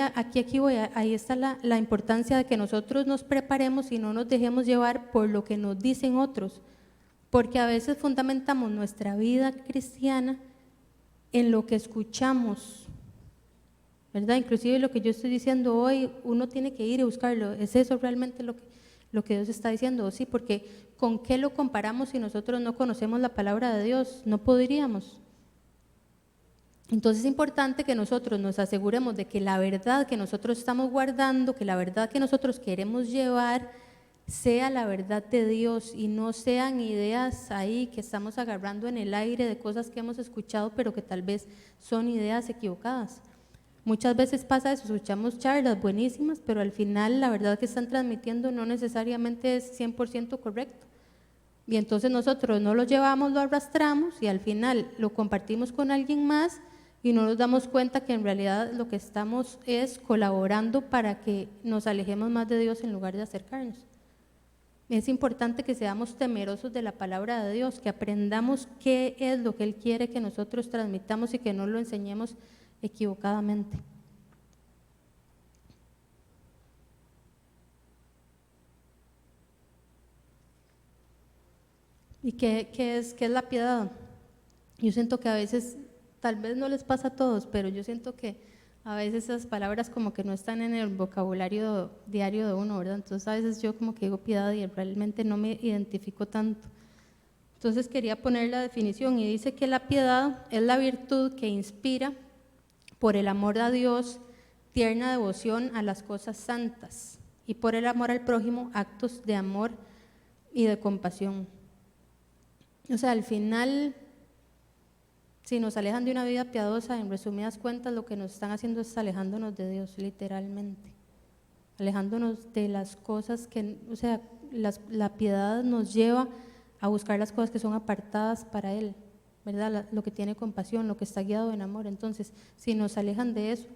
voy, ahí está la importancia de que nosotros nos preparemos y no nos dejemos llevar por lo que nos dicen otros, porque a veces fundamentamos nuestra vida cristiana en lo que escuchamos, ¿verdad? Inclusive lo que yo estoy diciendo hoy, uno tiene que ir y buscarlo. ¿Es eso realmente lo que Dios está diciendo? Sí, porque ¿con qué lo comparamos si nosotros no conocemos la palabra de Dios? No podríamos. Entonces es importante que nosotros nos aseguremos de que la verdad que nosotros estamos guardando, que la verdad que nosotros queremos llevar, sea la verdad de Dios y no sean ideas ahí que estamos agarrando en el aire de cosas que hemos escuchado, pero que tal vez son ideas equivocadas. Muchas veces pasa eso, escuchamos charlas buenísimas, pero al final la verdad que están transmitiendo no necesariamente es 100% correcto. Y entonces nosotros no lo llevamos, lo arrastramos y al final lo compartimos con alguien más y no nos damos cuenta que en realidad lo que estamos es colaborando para que nos alejemos más de Dios en lugar de acercarnos. Es importante que seamos temerosos de la palabra de Dios, que aprendamos qué es lo que Él quiere que nosotros transmitamos y que no lo enseñemos equivocadamente. ¿Y qué es la piedad? Yo siento que a veces, tal vez no les pasa a todos, pero yo siento que a veces esas palabras como que no están en el vocabulario diario de uno, ¿verdad? Entonces a veces yo como que digo piedad y realmente no me identifico tanto. Entonces quería poner la definición y dice que la piedad es la virtud que inspira por el amor a Dios, tierna devoción a las cosas santas y por el amor al prójimo, actos de amor y de compasión. O sea, al final, si nos alejan de una vida piadosa, en resumidas cuentas, lo que nos están haciendo es alejándonos de Dios, literalmente. Alejándonos de las cosas que, o sea, la piedad nos lleva a buscar las cosas que son apartadas para Él, ¿verdad? Lo que tiene compasión, lo que está guiado en amor. Entonces, si nos alejan de eso,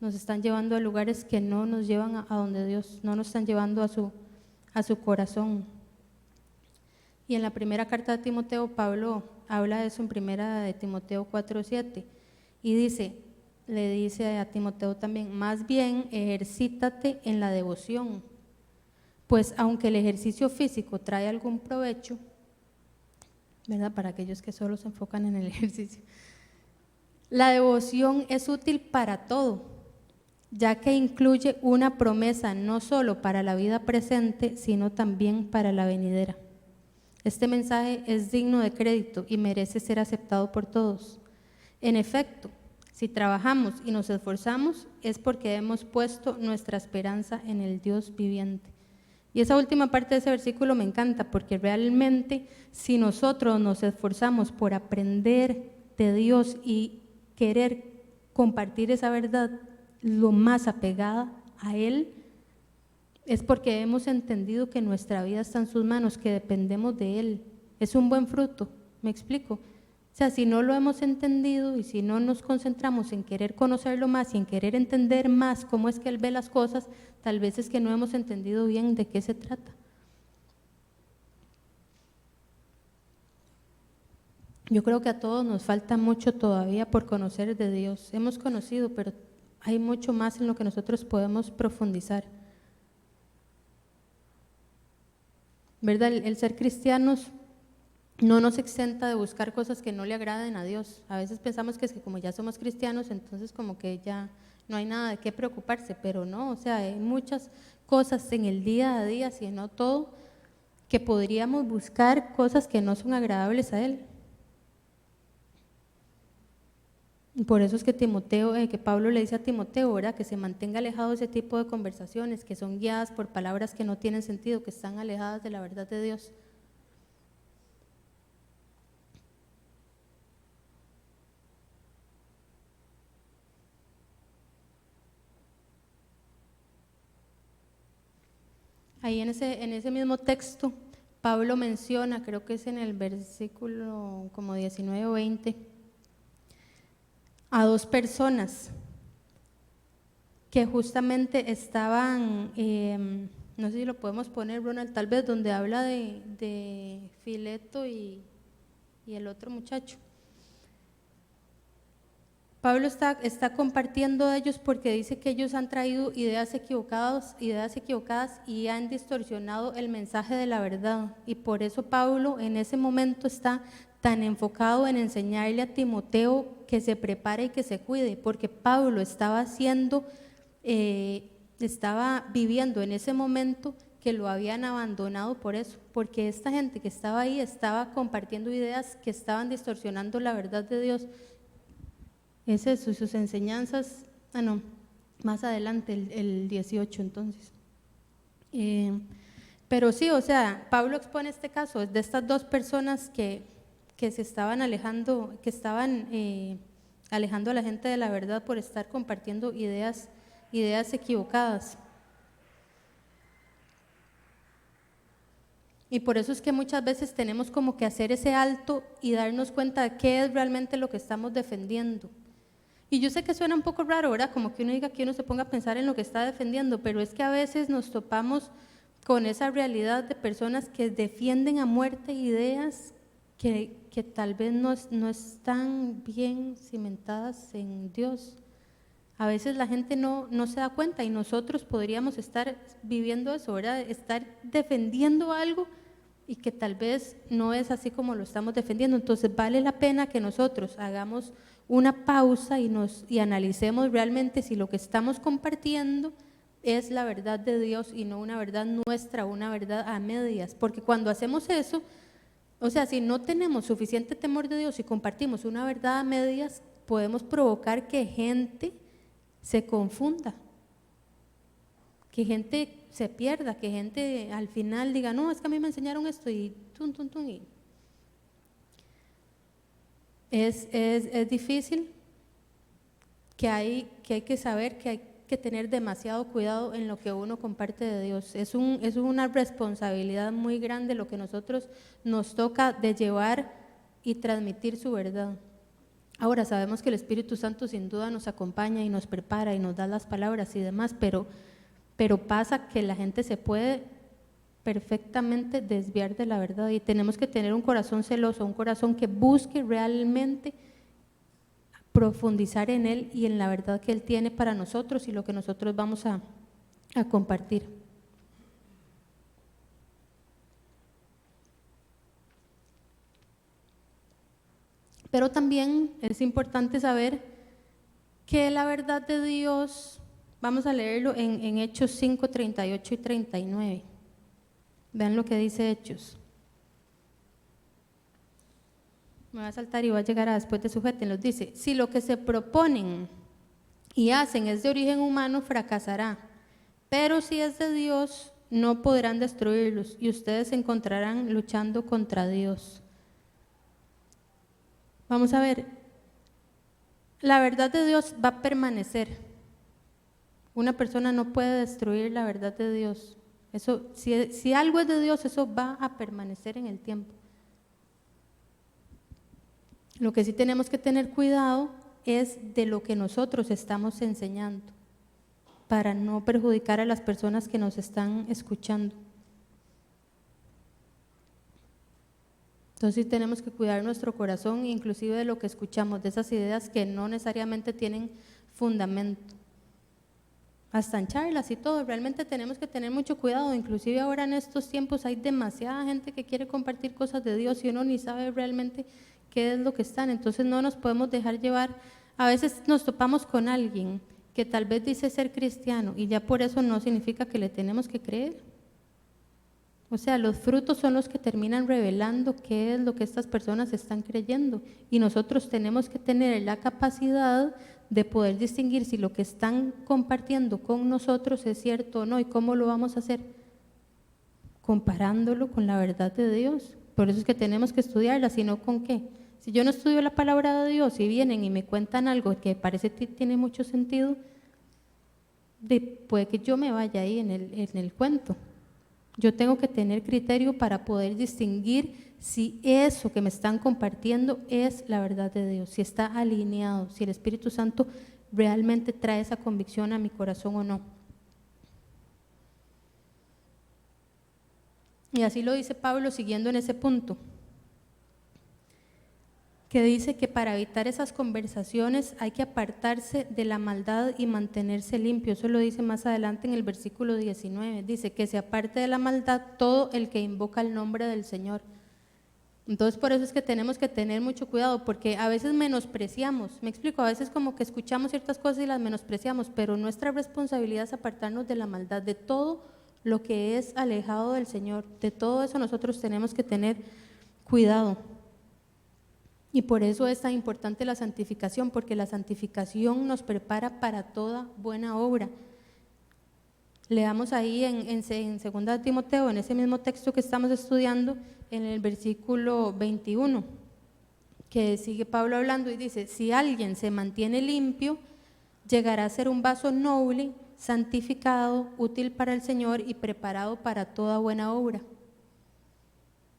nos están llevando a lugares que no nos llevan a donde Dios, no nos están llevando a su corazón. Y en la primera carta de Timoteo, Pablo habla de eso en primera de Timoteo 4:7 y le dice a Timoteo también, más bien ejercítate en la devoción, pues aunque el ejercicio físico trae algún provecho, ¿verdad? Para aquellos que solo se enfocan en el ejercicio, la devoción es útil para todo, ya que incluye una promesa no solo para la vida presente, sino también para la venidera. Este mensaje es digno de crédito y merece ser aceptado por todos. En efecto, si trabajamos y nos esforzamos, es porque hemos puesto nuestra esperanza en el Dios viviente. Y esa última parte de ese versículo me encanta, porque realmente si nosotros nos esforzamos por aprender de Dios y querer compartir esa verdad lo más apegada a Él, es porque hemos entendido que nuestra vida está en sus manos, que dependemos de Él. Es un buen fruto, ¿me explico? O sea, si no lo hemos entendido y si no nos concentramos en querer conocerlo más y en querer entender más cómo es que Él ve las cosas, tal vez es que no hemos entendido bien de qué se trata. Yo creo que a todos nos falta mucho todavía por conocer de Dios. Hemos conocido, pero hay mucho más en lo que nosotros podemos profundizar. ¿Verdad? El ser cristianos no nos exenta de buscar cosas que no le agraden a Dios. A veces pensamos que es que como ya somos cristianos, entonces como que ya no hay nada de qué preocuparse, pero no, o sea, hay muchas cosas en el día a día, si no todo, que podríamos buscar cosas que no son agradables a Él. Y por eso es que que Pablo le dice a Timoteo, ¿verdad? Que se mantenga alejado de ese tipo de conversaciones que son guiadas por palabras que no tienen sentido, que están alejadas de la verdad de Dios. Ahí en ese mismo texto, Pablo menciona, creo que es en el versículo como 19 o 20, a dos personas que justamente estaban, no sé si lo podemos poner, Ronald, tal vez donde habla de Fileto y el otro muchacho. Pablo está compartiendo a ellos porque dice que ellos han traído ideas equivocadas y han distorsionado el mensaje de la verdad. Y por eso Pablo en ese momento está tan enfocado en enseñarle a Timoteo que se prepare y que se cuide, porque Pablo estaba viviendo en ese momento que lo habían abandonado por eso, porque esta gente que estaba ahí estaba compartiendo ideas que estaban distorsionando la verdad de Dios. Es eso, sus enseñanzas, más adelante, el 18 entonces. Pero sí, o sea, Pablo expone este caso de estas dos personas que se estaban alejando, alejando a la gente de la verdad por estar compartiendo ideas equivocadas. Y por eso es que muchas veces tenemos como que hacer ese alto y darnos cuenta de qué es realmente lo que estamos defendiendo. Y yo sé que suena un poco raro, ¿verdad? Como que uno diga que uno se ponga a pensar en lo que está defendiendo, pero es que a veces nos topamos con esa realidad de personas que defienden a muerte ideas que tal vez no están bien cimentadas en Dios. A veces la gente no se da cuenta y nosotros podríamos estar viviendo eso, ¿verdad? Estar defendiendo algo y que tal vez no es así como lo estamos defendiendo. Entonces vale la pena que nosotros hagamos una pausa y analicemos realmente si lo que estamos compartiendo es la verdad de Dios y no una verdad nuestra, una verdad a medias. Porque cuando hacemos eso, o sea, si no tenemos suficiente temor de Dios y compartimos una verdad a medias, podemos provocar que gente se confunda, que gente se pierda, que gente al final diga, no, es que a mí me enseñaron esto y y es difícil, que hay que saber que hay que tener demasiado cuidado en lo que uno comparte de Dios. Es una responsabilidad muy grande lo que nosotros nos toca de llevar y transmitir su verdad. Ahora sabemos que el Espíritu Santo sin duda nos acompaña y nos prepara y nos da las palabras y demás, pero pasa que la gente se puede perfectamente desviar de la verdad y tenemos que tener un corazón celoso, un corazón que busque realmente profundizar en Él y en la verdad que Él tiene para nosotros y lo que nosotros vamos a compartir. Pero también es importante saber que la verdad de Dios, vamos a leerlo en Hechos 5, 38 y 39. Vean lo que dice Hechos. Me va a saltar y va a llegar a después de sujétenlos. Dice, si lo que se proponen y hacen es de origen humano, fracasará. Pero si es de Dios, no podrán destruirlos y ustedes se encontrarán luchando contra Dios. Vamos a ver, la verdad de Dios va a permanecer. Una persona no puede destruir la verdad de Dios. Eso, si algo es de Dios, eso va a permanecer en el tiempo. Lo que sí tenemos que tener cuidado es de lo que nosotros estamos enseñando para no perjudicar a las personas que nos están escuchando. Entonces sí tenemos que cuidar nuestro corazón, inclusive de lo que escuchamos, de esas ideas que no necesariamente tienen fundamento. Hasta en charlas y todo, realmente tenemos que tener mucho cuidado, inclusive ahora en estos tiempos hay demasiada gente que quiere compartir cosas de Dios y uno ni sabe realmente qué es lo que están, entonces no nos podemos dejar llevar. A veces nos topamos con alguien que tal vez dice ser cristiano y ya por eso no significa que le tenemos que creer. O sea, los frutos son los que terminan revelando qué es lo que estas personas están creyendo y nosotros tenemos que tener la capacidad de poder distinguir si lo que están compartiendo con nosotros es cierto o no. ¿Y cómo lo vamos a hacer? Comparándolo con la verdad de Dios. Por eso es que tenemos que estudiarla, sino con qué. Si yo no estudio la palabra de Dios y vienen y me cuentan algo que parece que tiene mucho sentido, puede que yo me vaya ahí en el cuento. Yo tengo que tener criterio para poder distinguir si eso que me están compartiendo es la verdad de Dios, si está alineado, si el Espíritu Santo realmente trae esa convicción a mi corazón o no. Y así lo dice Pablo siguiendo en ese punto, que dice que para evitar esas conversaciones hay que apartarse de la maldad y mantenerse limpio. Eso lo dice más adelante en el versículo 19. Dice que se aparte de la maldad todo el que invoca el nombre del Señor. Entonces por eso es que tenemos que tener mucho cuidado, porque a veces menospreciamos, me explico, a veces como que escuchamos ciertas cosas y las menospreciamos, pero nuestra responsabilidad es apartarnos de la maldad, de todo lo que es alejado del Señor. De todo eso nosotros tenemos que tener cuidado. Y por eso es tan importante la santificación, porque la santificación nos prepara para toda buena obra. Leamos ahí en 2 Timoteo, en ese mismo texto que estamos estudiando, en el versículo 21, que sigue Pablo hablando y dice: si alguien se mantiene limpio, llegará a ser un vaso noble, santificado, útil para el Señor y preparado para toda buena obra.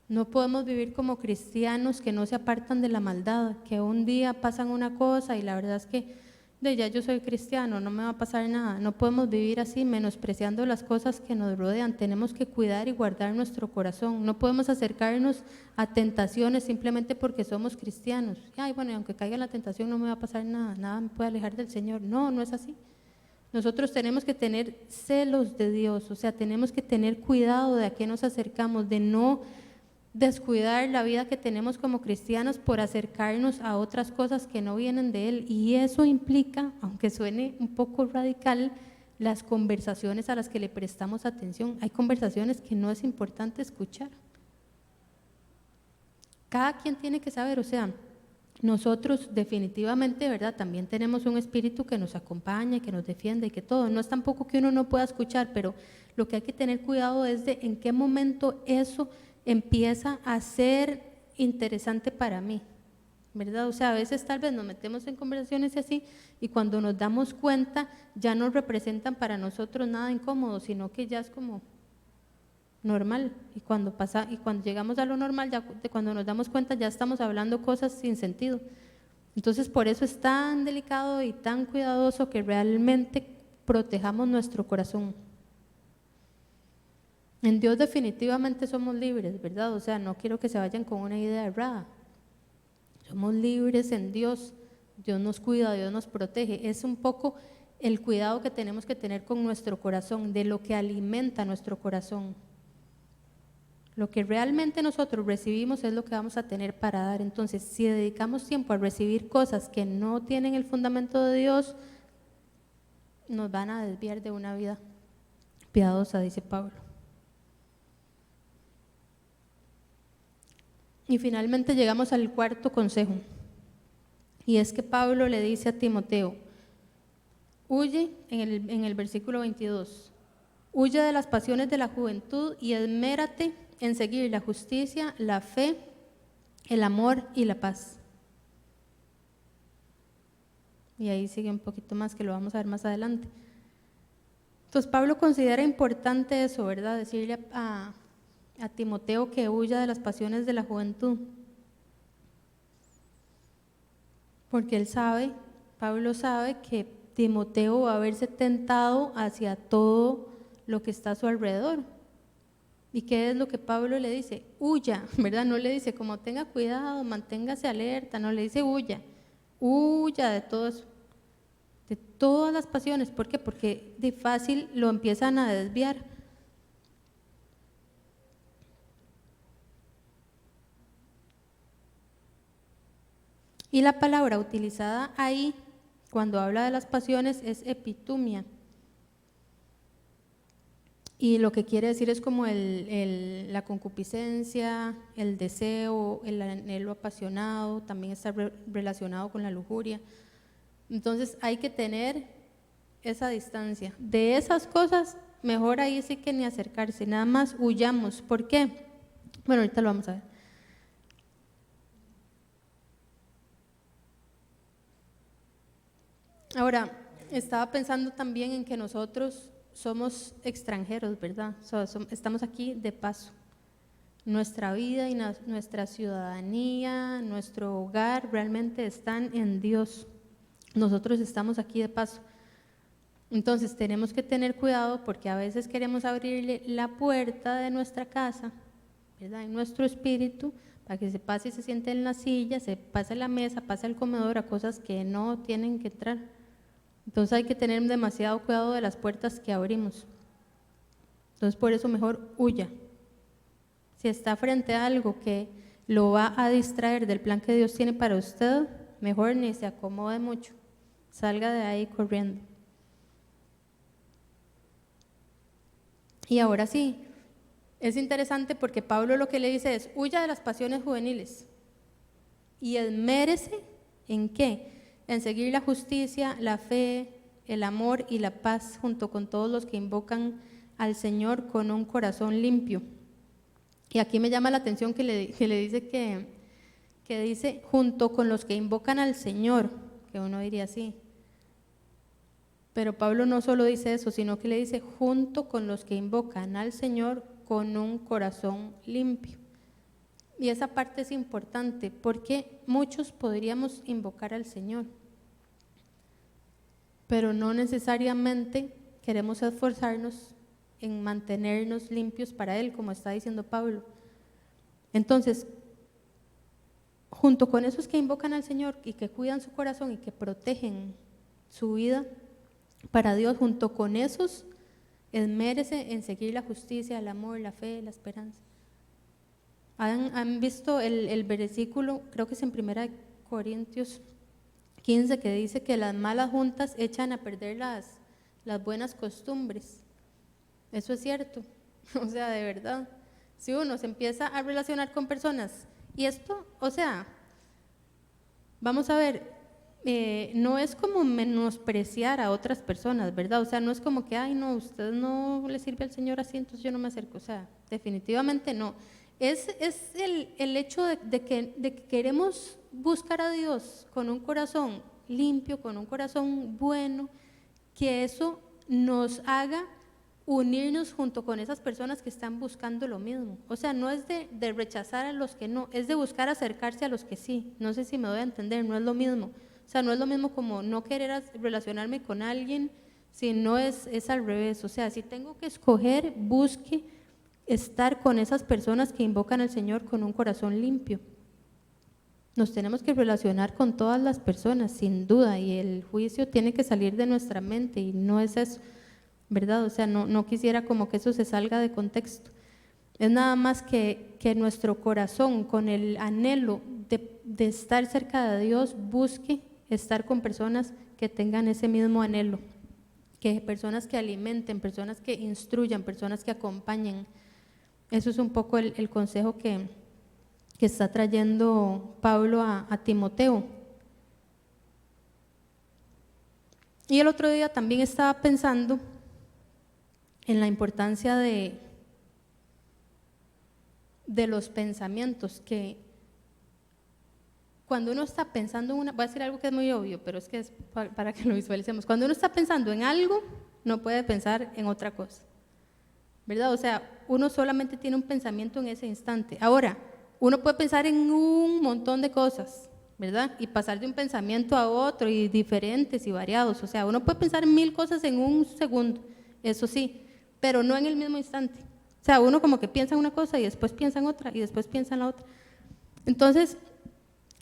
No podemos vivir como cristianos que no se apartan de la maldad, que un día pasan una cosa y la verdad es que ya yo soy cristiano, no me va a pasar nada. No podemos vivir así, menospreciando las cosas que nos rodean. Tenemos que cuidar y guardar nuestro corazón. No podemos acercarnos a tentaciones simplemente porque somos cristianos. Ay, bueno, y aunque caiga en la tentación no me va a pasar nada, nada me puede alejar del Señor. No, no es así. Nosotros tenemos que tener celos de Dios, o sea, tenemos que tener cuidado de a qué nos acercamos, de no descuidar la vida que tenemos como cristianos por acercarnos a otras cosas que no vienen de Él. Y eso implica, aunque suene un poco radical, las conversaciones a las que le prestamos atención. Hay conversaciones que no es importante escuchar. Cada quien tiene que saber, o sea, nosotros definitivamente, ¿verdad? También tenemos un espíritu que nos acompaña, que nos defiende y que todo. No es tampoco que uno no pueda escuchar, pero lo que hay que tener cuidado es de en qué momento eso empieza a ser interesante para mí, ¿verdad? O sea, a veces tal vez nos metemos en conversaciones así y cuando nos damos cuenta ya no representan para nosotros nada incómodo, sino que ya es como normal, y cuando llegamos a lo normal, ya cuando nos damos cuenta ya estamos hablando cosas sin sentido. Entonces por eso es tan delicado y tan cuidadoso que realmente protejamos nuestro corazón. En Dios definitivamente somos libres, ¿verdad? O sea, no quiero que se vayan con una idea errada. Somos libres en Dios, Dios nos cuida, Dios nos protege. Es un poco el cuidado que tenemos que tener con nuestro corazón, de lo que alimenta nuestro corazón. Lo que realmente nosotros recibimos es lo que vamos a tener para dar. Entonces, si dedicamos tiempo a recibir cosas que no tienen el fundamento de Dios, nos van a desviar de una vida piadosa, dice Pablo. Y finalmente llegamos al cuarto consejo, y es que Pablo le dice a Timoteo, huye, en el versículo 22, huye de las pasiones de la juventud y esmérate en seguir la justicia, la fe, el amor y la paz. Y ahí sigue un poquito más, que lo vamos a ver más adelante. Entonces Pablo considera importante eso, ¿verdad? Decirle a Timoteo que huya de las pasiones de la juventud, porque él sabe, Pablo sabe que Timoteo va a verse tentado hacia todo lo que está a su alrededor. ¿Y qué es lo que Pablo le dice? Huya, ¿verdad? No le dice como tenga cuidado, manténgase alerta, no le dice huya, huya de todo eso, de todas las pasiones. ¿Por qué? Porque de fácil lo empiezan a desviar. Y la palabra utilizada ahí, cuando habla de las pasiones, es epitumia. Y lo que quiere decir es como la concupiscencia, el deseo, el anhelo apasionado, también está relacionado con la lujuria. Entonces hay que tener esa distancia. De esas cosas, mejor ahí sí que ni acercarse, nada más huyamos. ¿Por qué? Bueno, ahorita lo vamos a ver. Ahora, estaba pensando también en que nosotros somos extranjeros, ¿verdad? Estamos aquí de paso. Nuestra vida y nuestra ciudadanía, nuestro hogar realmente están en Dios. Nosotros estamos aquí de paso. Entonces tenemos que tener cuidado porque a veces queremos abrirle la puerta de nuestra casa, ¿verdad? En nuestro espíritu, para que se pase y se siente en la silla, se pase a la mesa, pase al comedor, a cosas que no tienen que entrar. Entonces hay que tener demasiado cuidado de las puertas que abrimos. Entonces por eso mejor huya. Si está frente a algo que lo va a distraer del plan que Dios tiene para usted, mejor ni se acomode mucho, salga de ahí corriendo. Y ahora sí, es interesante porque Pablo lo que le dice es, huya de las pasiones juveniles y esmérese ¿en qué? En seguir la justicia, la fe, el amor y la paz junto con todos los que invocan al Señor con un corazón limpio. Y aquí me llama la atención que le dice que dice junto con los que invocan al Señor, que uno diría así. Pero Pablo no solo dice eso, sino que le dice junto con los que invocan al Señor con un corazón limpio. Y esa parte es importante porque muchos podríamos invocar al Señor, pero no necesariamente queremos esforzarnos en mantenernos limpios para Él, como está diciendo Pablo. Entonces, junto con esos que invocan al Señor y que cuidan su corazón y que protegen su vida para Dios, junto con esos, esmérese en seguir la justicia, el amor, la fe, la esperanza. ¿Han visto el versículo? Creo que es en 1 Corintios 15, que dice que las malas juntas echan a perder las buenas costumbres. Eso es cierto, o sea, de verdad. Si uno se empieza a relacionar con personas, y esto, o sea, vamos a ver, no es como menospreciar a otras personas, ¿verdad? O sea, no es como que, ay, no, usted no le sirve al Señor así, entonces yo no me acerco. O sea, definitivamente no. Es el hecho de que queremos buscar a Dios con un corazón limpio, con un corazón bueno, que eso nos haga unirnos junto con esas personas que están buscando lo mismo. O sea, no es de rechazar a los que no, es de buscar acercarse a los que sí. No sé si me doy a entender, no es lo mismo. O sea, no es lo mismo como no querer relacionarme con alguien, sino es al revés. O sea, si tengo que escoger, busque estar con esas personas que invocan al Señor con un corazón limpio. Nos tenemos que relacionar con todas las personas, sin duda, y el juicio tiene que salir de nuestra mente y no es eso, ¿verdad? O sea, no quisiera como que eso se salga de contexto. Es nada más que nuestro corazón, con el anhelo de estar cerca de Dios, busque estar con personas que tengan ese mismo anhelo, que personas que alimenten, personas que instruyan, personas que acompañen. Eso es un poco el consejo que está trayendo Pablo a Timoteo. Y el otro día también estaba pensando en la importancia de los pensamientos, que cuando uno está pensando voy a decir algo que es muy obvio, pero es que es para que lo visualicemos. Cuando uno está pensando en algo, no puede pensar en otra cosa, ¿verdad? O sea, uno solamente tiene un pensamiento en ese instante. Ahora, uno puede pensar en un montón de cosas, ¿verdad? Y pasar de un pensamiento a otro, y diferentes y variados. O sea, uno puede pensar en 1000 cosas en un segundo, eso sí, pero no en el mismo instante. O sea, uno como que piensa en una cosa y después piensa en otra y después piensa en la otra. Entonces,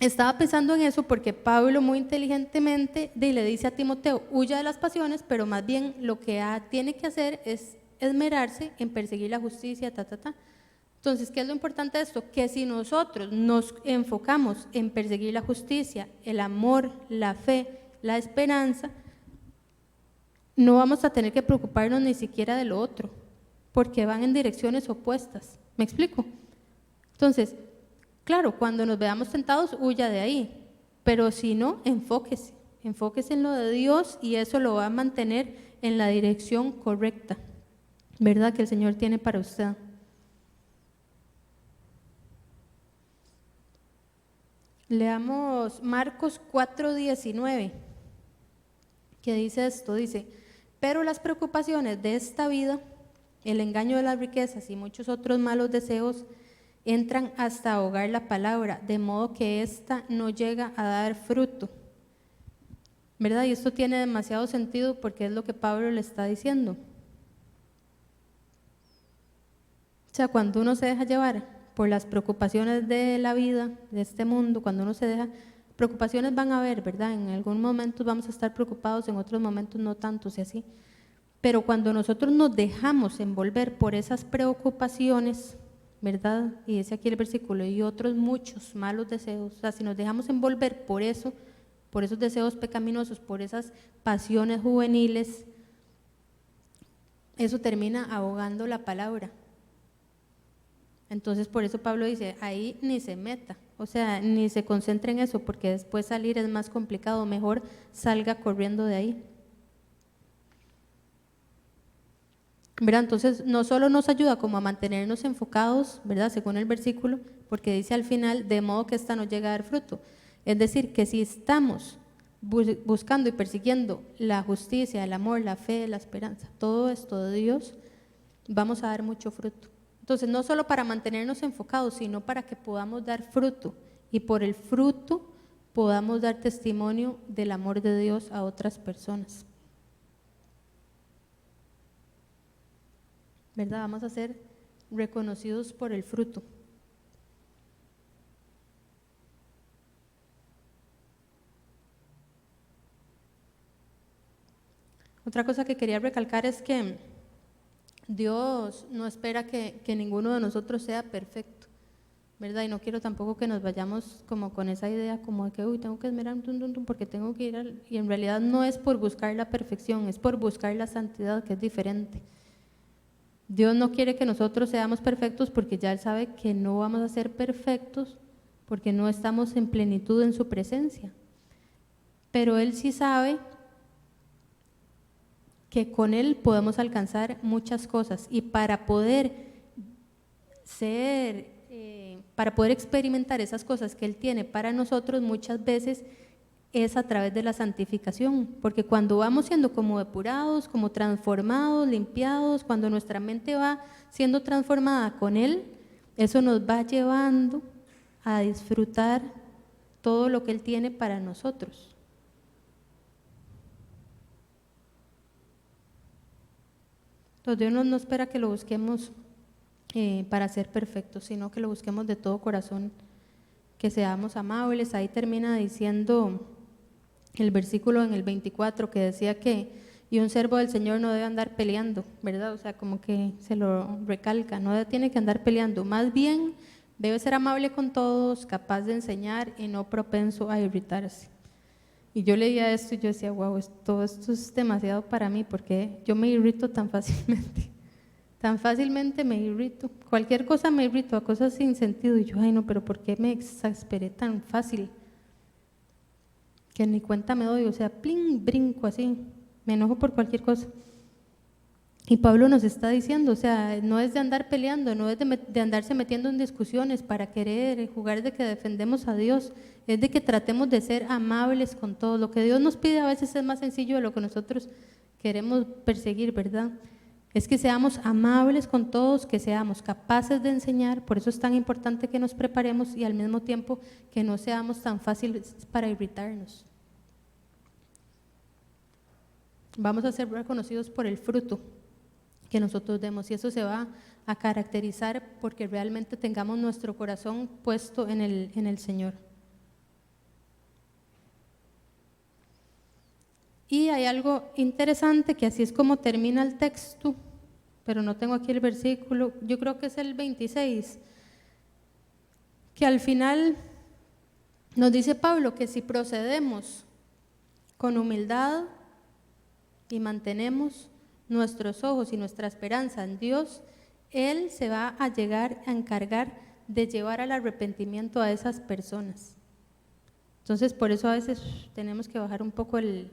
estaba pensando en eso porque Pablo muy inteligentemente le dice a Timoteo, huya de las pasiones, pero más bien lo que tiene que hacer es esmerarse en perseguir la justicia, Entonces, ¿qué es lo importante de esto? Que si nosotros nos enfocamos en perseguir la justicia, el amor, la fe, la esperanza, no vamos a tener que preocuparnos ni siquiera de lo otro, porque van en direcciones opuestas. ¿Me explico? Entonces, claro, cuando nos veamos tentados, huya de ahí, pero si no, enfóquese en lo de Dios y eso lo va a mantener en la dirección correcta, ¿verdad? Que el Señor tiene para usted. Leamos Marcos 4:19, que dice esto, dice, pero las preocupaciones de esta vida, el engaño de las riquezas y muchos otros malos deseos entran hasta ahogar la palabra, de modo que ésta no llega a dar fruto. ¿Verdad? Y esto tiene demasiado sentido porque es lo que Pablo le está diciendo. O sea, cuando uno se deja llevar por las preocupaciones de la vida, de este mundo, cuando uno se deja, preocupaciones van a haber, ¿verdad? En algún momento vamos a estar preocupados, en otros momentos no tantos y así. Pero cuando nosotros nos dejamos envolver por esas preocupaciones, ¿verdad? Y dice aquí el versículo, y otros muchos malos deseos, o sea, si nos dejamos envolver por eso, por esos deseos pecaminosos, por esas pasiones juveniles, eso termina ahogando la palabra. Entonces, por eso Pablo dice, ahí ni se meta, o sea, ni se concentre en eso, porque después salir es más complicado, mejor salga corriendo de ahí. ¿Verdad? Entonces, no solo nos ayuda como a mantenernos enfocados, ¿verdad? Según el versículo, porque dice al final, de modo que esta no llega a dar fruto. Es decir, que si estamos buscando y persiguiendo la justicia, el amor, la fe, la esperanza, todo esto de Dios, vamos a dar mucho fruto. Entonces, no solo para mantenernos enfocados, sino para que podamos dar fruto y por el fruto podamos dar testimonio del amor de Dios a otras personas. ¿Verdad? Vamos a ser reconocidos por el fruto. Otra cosa que quería recalcar es que Dios no espera que ninguno de nosotros sea perfecto, ¿verdad? Y no quiero tampoco que nos vayamos como con esa idea como de que, uy, tengo que esmerar porque tengo que ir y en realidad no es por buscar la perfección, es por buscar la santidad, que es diferente. Dios no quiere que nosotros seamos perfectos porque ya Él sabe que no vamos a ser perfectos porque no estamos en plenitud en su presencia. Pero Él sí sabe que con Él podemos alcanzar muchas cosas y para poder experimentar esas cosas que Él tiene para nosotros muchas veces es a través de la santificación, porque cuando vamos siendo como depurados, como transformados, limpiados, cuando nuestra mente va siendo transformada con Él, eso nos va llevando a disfrutar todo lo que Él tiene para nosotros. Entonces Dios no espera que lo busquemos para ser perfectos, sino que lo busquemos de todo corazón, que seamos amables. Ahí termina diciendo el versículo en el 24 que decía que y un siervo del Señor no debe andar peleando, ¿verdad? O sea, como que se lo recalca, no tiene que andar peleando, más bien debe ser amable con todos, capaz de enseñar y no propenso a irritarse. Y yo leía esto y yo decía, wow, todo esto es demasiado para mí porque yo me irrito tan fácilmente me irrito, cualquier cosa me irrito, a cosas sin sentido, y yo, ay no, pero ¿por qué me exasperé tan fácil? Que ni cuenta me doy, o sea, plin, brinco así, me enojo por cualquier cosa. Y Pablo nos está diciendo, o sea, no es de andar peleando, no es de andarse metiendo en discusiones para querer jugar de que defendemos a Dios, es de que tratemos de ser amables con todo. Lo que Dios nos pide a veces es más sencillo de lo que nosotros queremos perseguir, ¿verdad? Es que seamos amables con todos, que seamos capaces de enseñar, por eso es tan importante que nos preparemos y al mismo tiempo que no seamos tan fáciles para irritarnos. Vamos a ser reconocidos por el fruto. que nosotros demos, y eso se va a caracterizar porque realmente tengamos nuestro corazón puesto en el Señor. Y hay algo interesante, que así es como termina el texto, pero no tengo aquí el versículo, yo creo que es el 26, que al final nos dice Pablo que si procedemos con humildad y mantenemos nuestros ojos y nuestra esperanza en Dios, Él se va a llegar a encargar de llevar al arrepentimiento a esas personas. Entonces, por eso a veces tenemos que bajar un poco el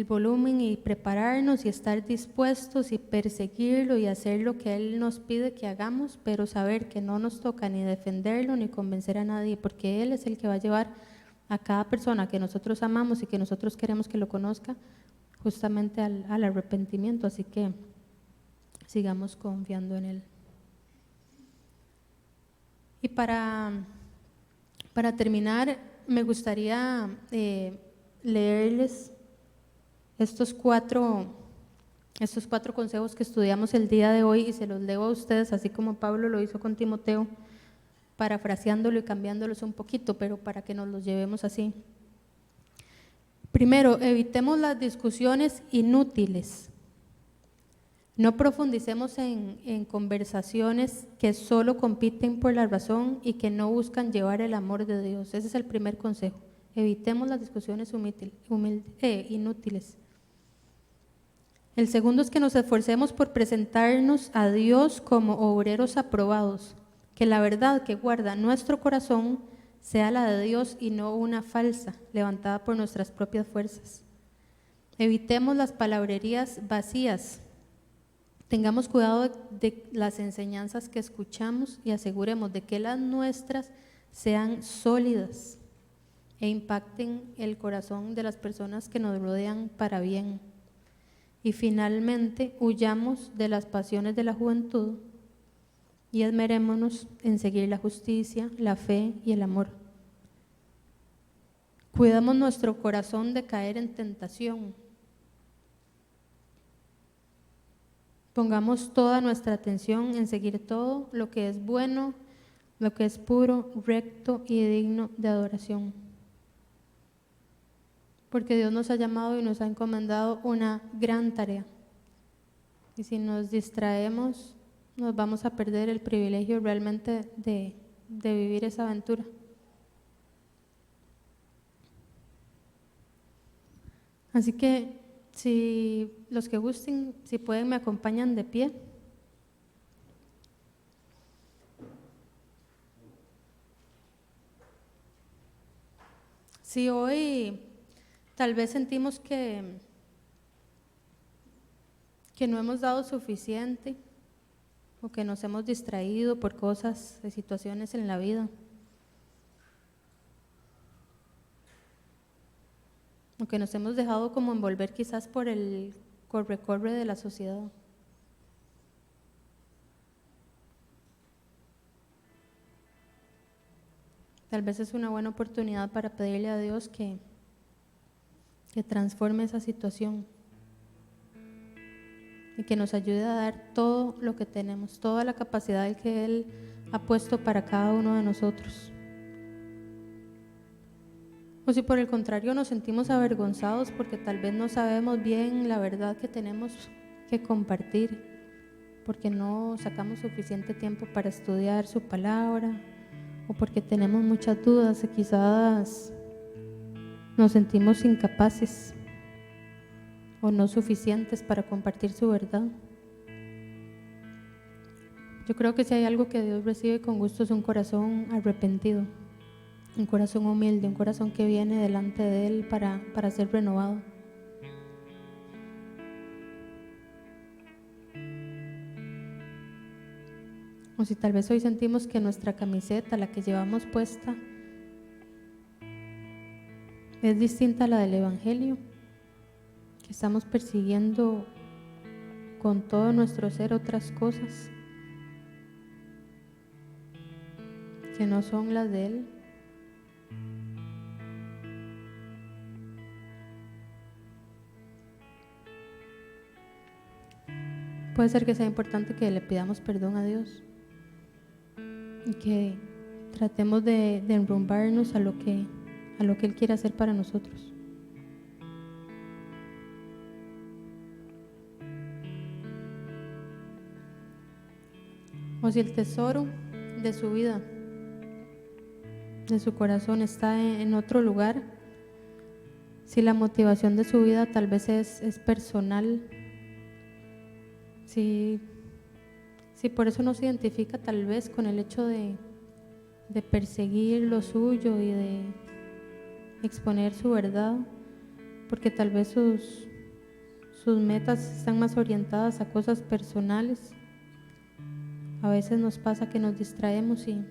volumen y prepararnos y estar dispuestos y perseguirlo y hacer lo que Él nos pide que hagamos, pero saber que no nos toca ni defenderlo ni convencer a nadie, porque Él es el que va a llevar a cada persona que nosotros amamos y que nosotros queremos que lo conozca justamente al arrepentimiento. Así que sigamos confiando en Él. Y para terminar, me gustaría leerles estos cuatro consejos que estudiamos el día de hoy, y se los leo a ustedes, así como Pablo lo hizo con Timoteo, parafraseándolo y cambiándolos un poquito, pero para que nos los llevemos así. Primero, evitemos las discusiones inútiles. No profundicemos en conversaciones que solo compiten por la razón y que no buscan llevar el amor de Dios. Ese es el primer consejo. Evitemos las discusiones inútiles. El segundo es que nos esforcemos por presentarnos a Dios como obreros aprobados, que la verdad que guarda nuestro corazón sea la de Dios y no una falsa, levantada por nuestras propias fuerzas. Evitemos las palabrerías vacías. Tengamos cuidado de las enseñanzas que escuchamos y aseguremos de que las nuestras sean sólidas e impacten el corazón de las personas que nos rodean para bien. Y finalmente, huyamos de las pasiones de la juventud y esmerémonos en seguir la justicia, la fe y el amor. Cuidamos nuestro corazón de caer en tentación. Pongamos toda nuestra atención en seguir todo lo que es bueno, lo que es puro, recto y digno de adoración. Porque Dios nos ha llamado y nos ha encomendado una gran tarea. Y si nos distraemos, nos vamos a perder el privilegio realmente de vivir esa aventura. Así que, si los que gusten, si pueden, me acompañan de pie. Si hoy tal vez sentimos que no hemos dado suficiente, o que nos hemos distraído por cosas, de situaciones en la vida, o que nos hemos dejado como envolver quizás por el corre-corre de la sociedad. Tal vez es una buena oportunidad para pedirle a Dios que transforme esa situación y que nos ayude a dar todo lo que tenemos, toda la capacidad que Él ha puesto para cada uno de nosotros. O si por el contrario nos sentimos avergonzados porque tal vez no sabemos bien la verdad que tenemos que compartir, porque no sacamos suficiente tiempo para estudiar su palabra, o porque tenemos muchas dudas y quizás nos sentimos incapaces o no suficientes para compartir su verdad. Yo creo que si hay algo que Dios recibe con gusto es un corazón arrepentido, un corazón humilde, un corazón que viene delante de Él para ser renovado. O si tal vez hoy sentimos que nuestra camiseta, la que llevamos puesta, es distinta a la del Evangelio, que estamos persiguiendo con todo nuestro ser otras cosas que no son las de Él. Puede ser que sea importante que le pidamos perdón a Dios y que tratemos de enrumbarnos a lo que Él quiere hacer para nosotros. O si el tesoro de su vida, de su corazón, está en otro lugar, si la motivación de su vida tal vez es personal, si por eso no se identifica tal vez con el hecho de perseguir lo suyo y de exponer su verdad, porque tal vez sus metas están más orientadas a cosas personales. A veces nos pasa que nos distraemos y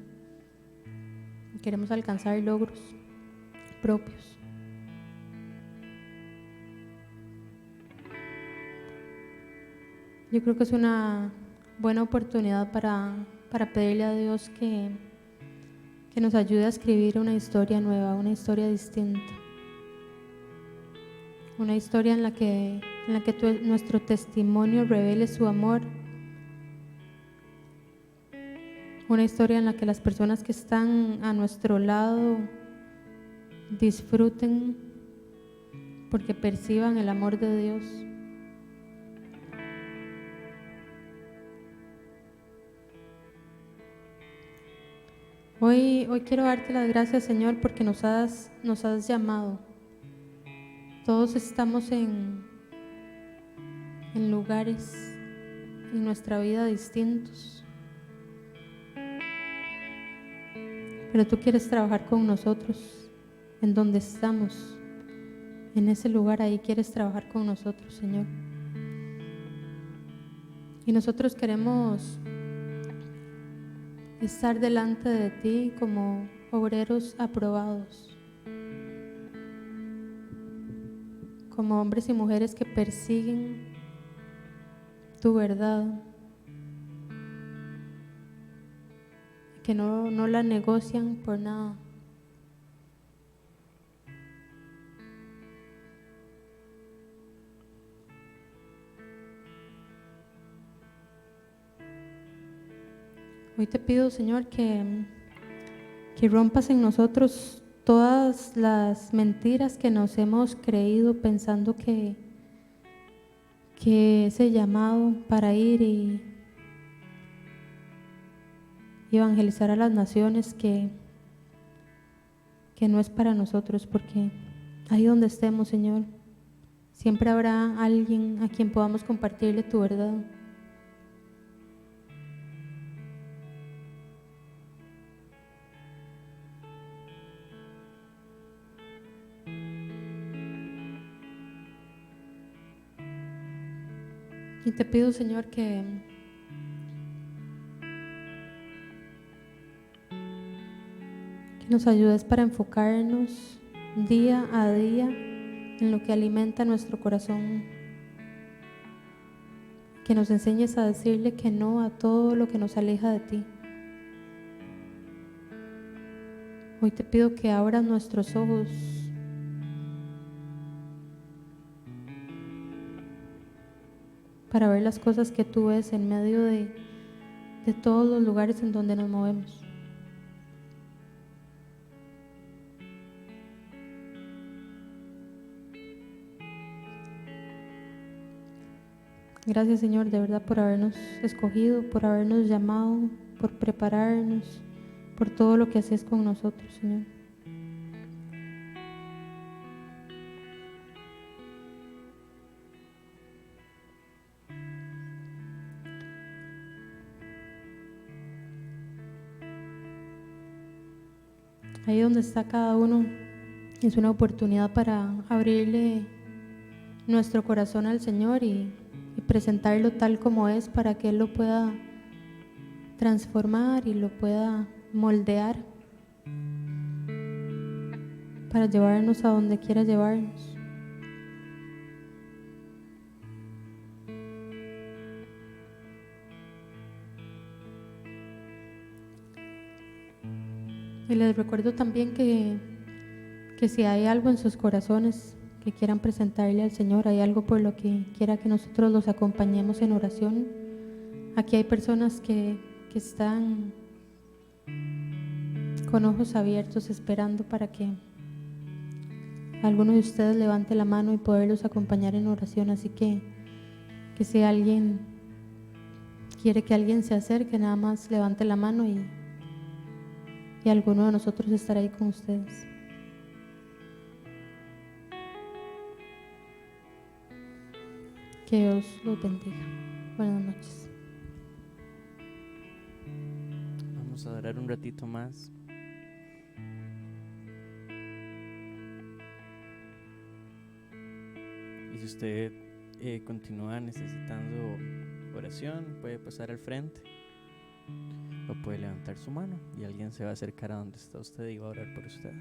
queremos alcanzar logros propios. Yo creo que es una buena oportunidad para pedirle a Dios que nos ayude a escribir una historia nueva, una historia distinta. Una historia en la que nuestro testimonio revele su amor. Una historia en la que las personas que están a nuestro lado disfruten porque perciban el amor de Dios. Hoy quiero darte las gracias, Señor, porque nos has llamado. Todos estamos en lugares en nuestra vida distintos. Pero tú quieres trabajar con nosotros en donde estamos, en ese lugar ahí quieres trabajar con nosotros, Señor. Y nosotros queremos estar delante de ti como obreros aprobados, como hombres y mujeres que persiguen tu verdad, que no la negocian por nada. Hoy te pido, Señor, que rompas en nosotros todas las mentiras que nos hemos creído pensando que ese llamado para ir y evangelizar a las naciones que no es para nosotros, porque ahí donde estemos, Señor, siempre habrá alguien a quien podamos compartirle tu verdad. Y te pido, Señor, que nos ayudes para enfocarnos día a día en lo que alimenta nuestro corazón. Que nos enseñes a decirle que no a todo lo que nos aleja de ti. Hoy te pido que abras nuestros ojos para ver las cosas que tú ves en medio de todos los lugares en donde nos movemos. Gracias, Señor, de verdad, por habernos escogido, por habernos llamado, por prepararnos, por todo lo que haces con nosotros, Señor. Ahí donde está cada uno es una oportunidad para abrirle nuestro corazón al Señor y presentarlo tal como es para que Él lo pueda transformar y lo pueda moldear para llevarnos a donde quiera llevarnos. Y les recuerdo también que si hay algo en sus corazones que quieran presentarle al Señor. ¿Hay algo por lo que quiera que nosotros los acompañemos en oración? Aquí hay personas que están con ojos abiertos esperando para que alguno de ustedes levante la mano y poderlos acompañar en oración. Así que si alguien quiere que alguien se acerque, nada más levante la mano y alguno de nosotros estará ahí con ustedes. Que Dios los bendiga. Buenas noches. Vamos a orar un ratito más. Y si usted continúa necesitando oración, puede pasar al frente o puede levantar su mano y alguien se va a acercar a donde está usted y va a orar por usted.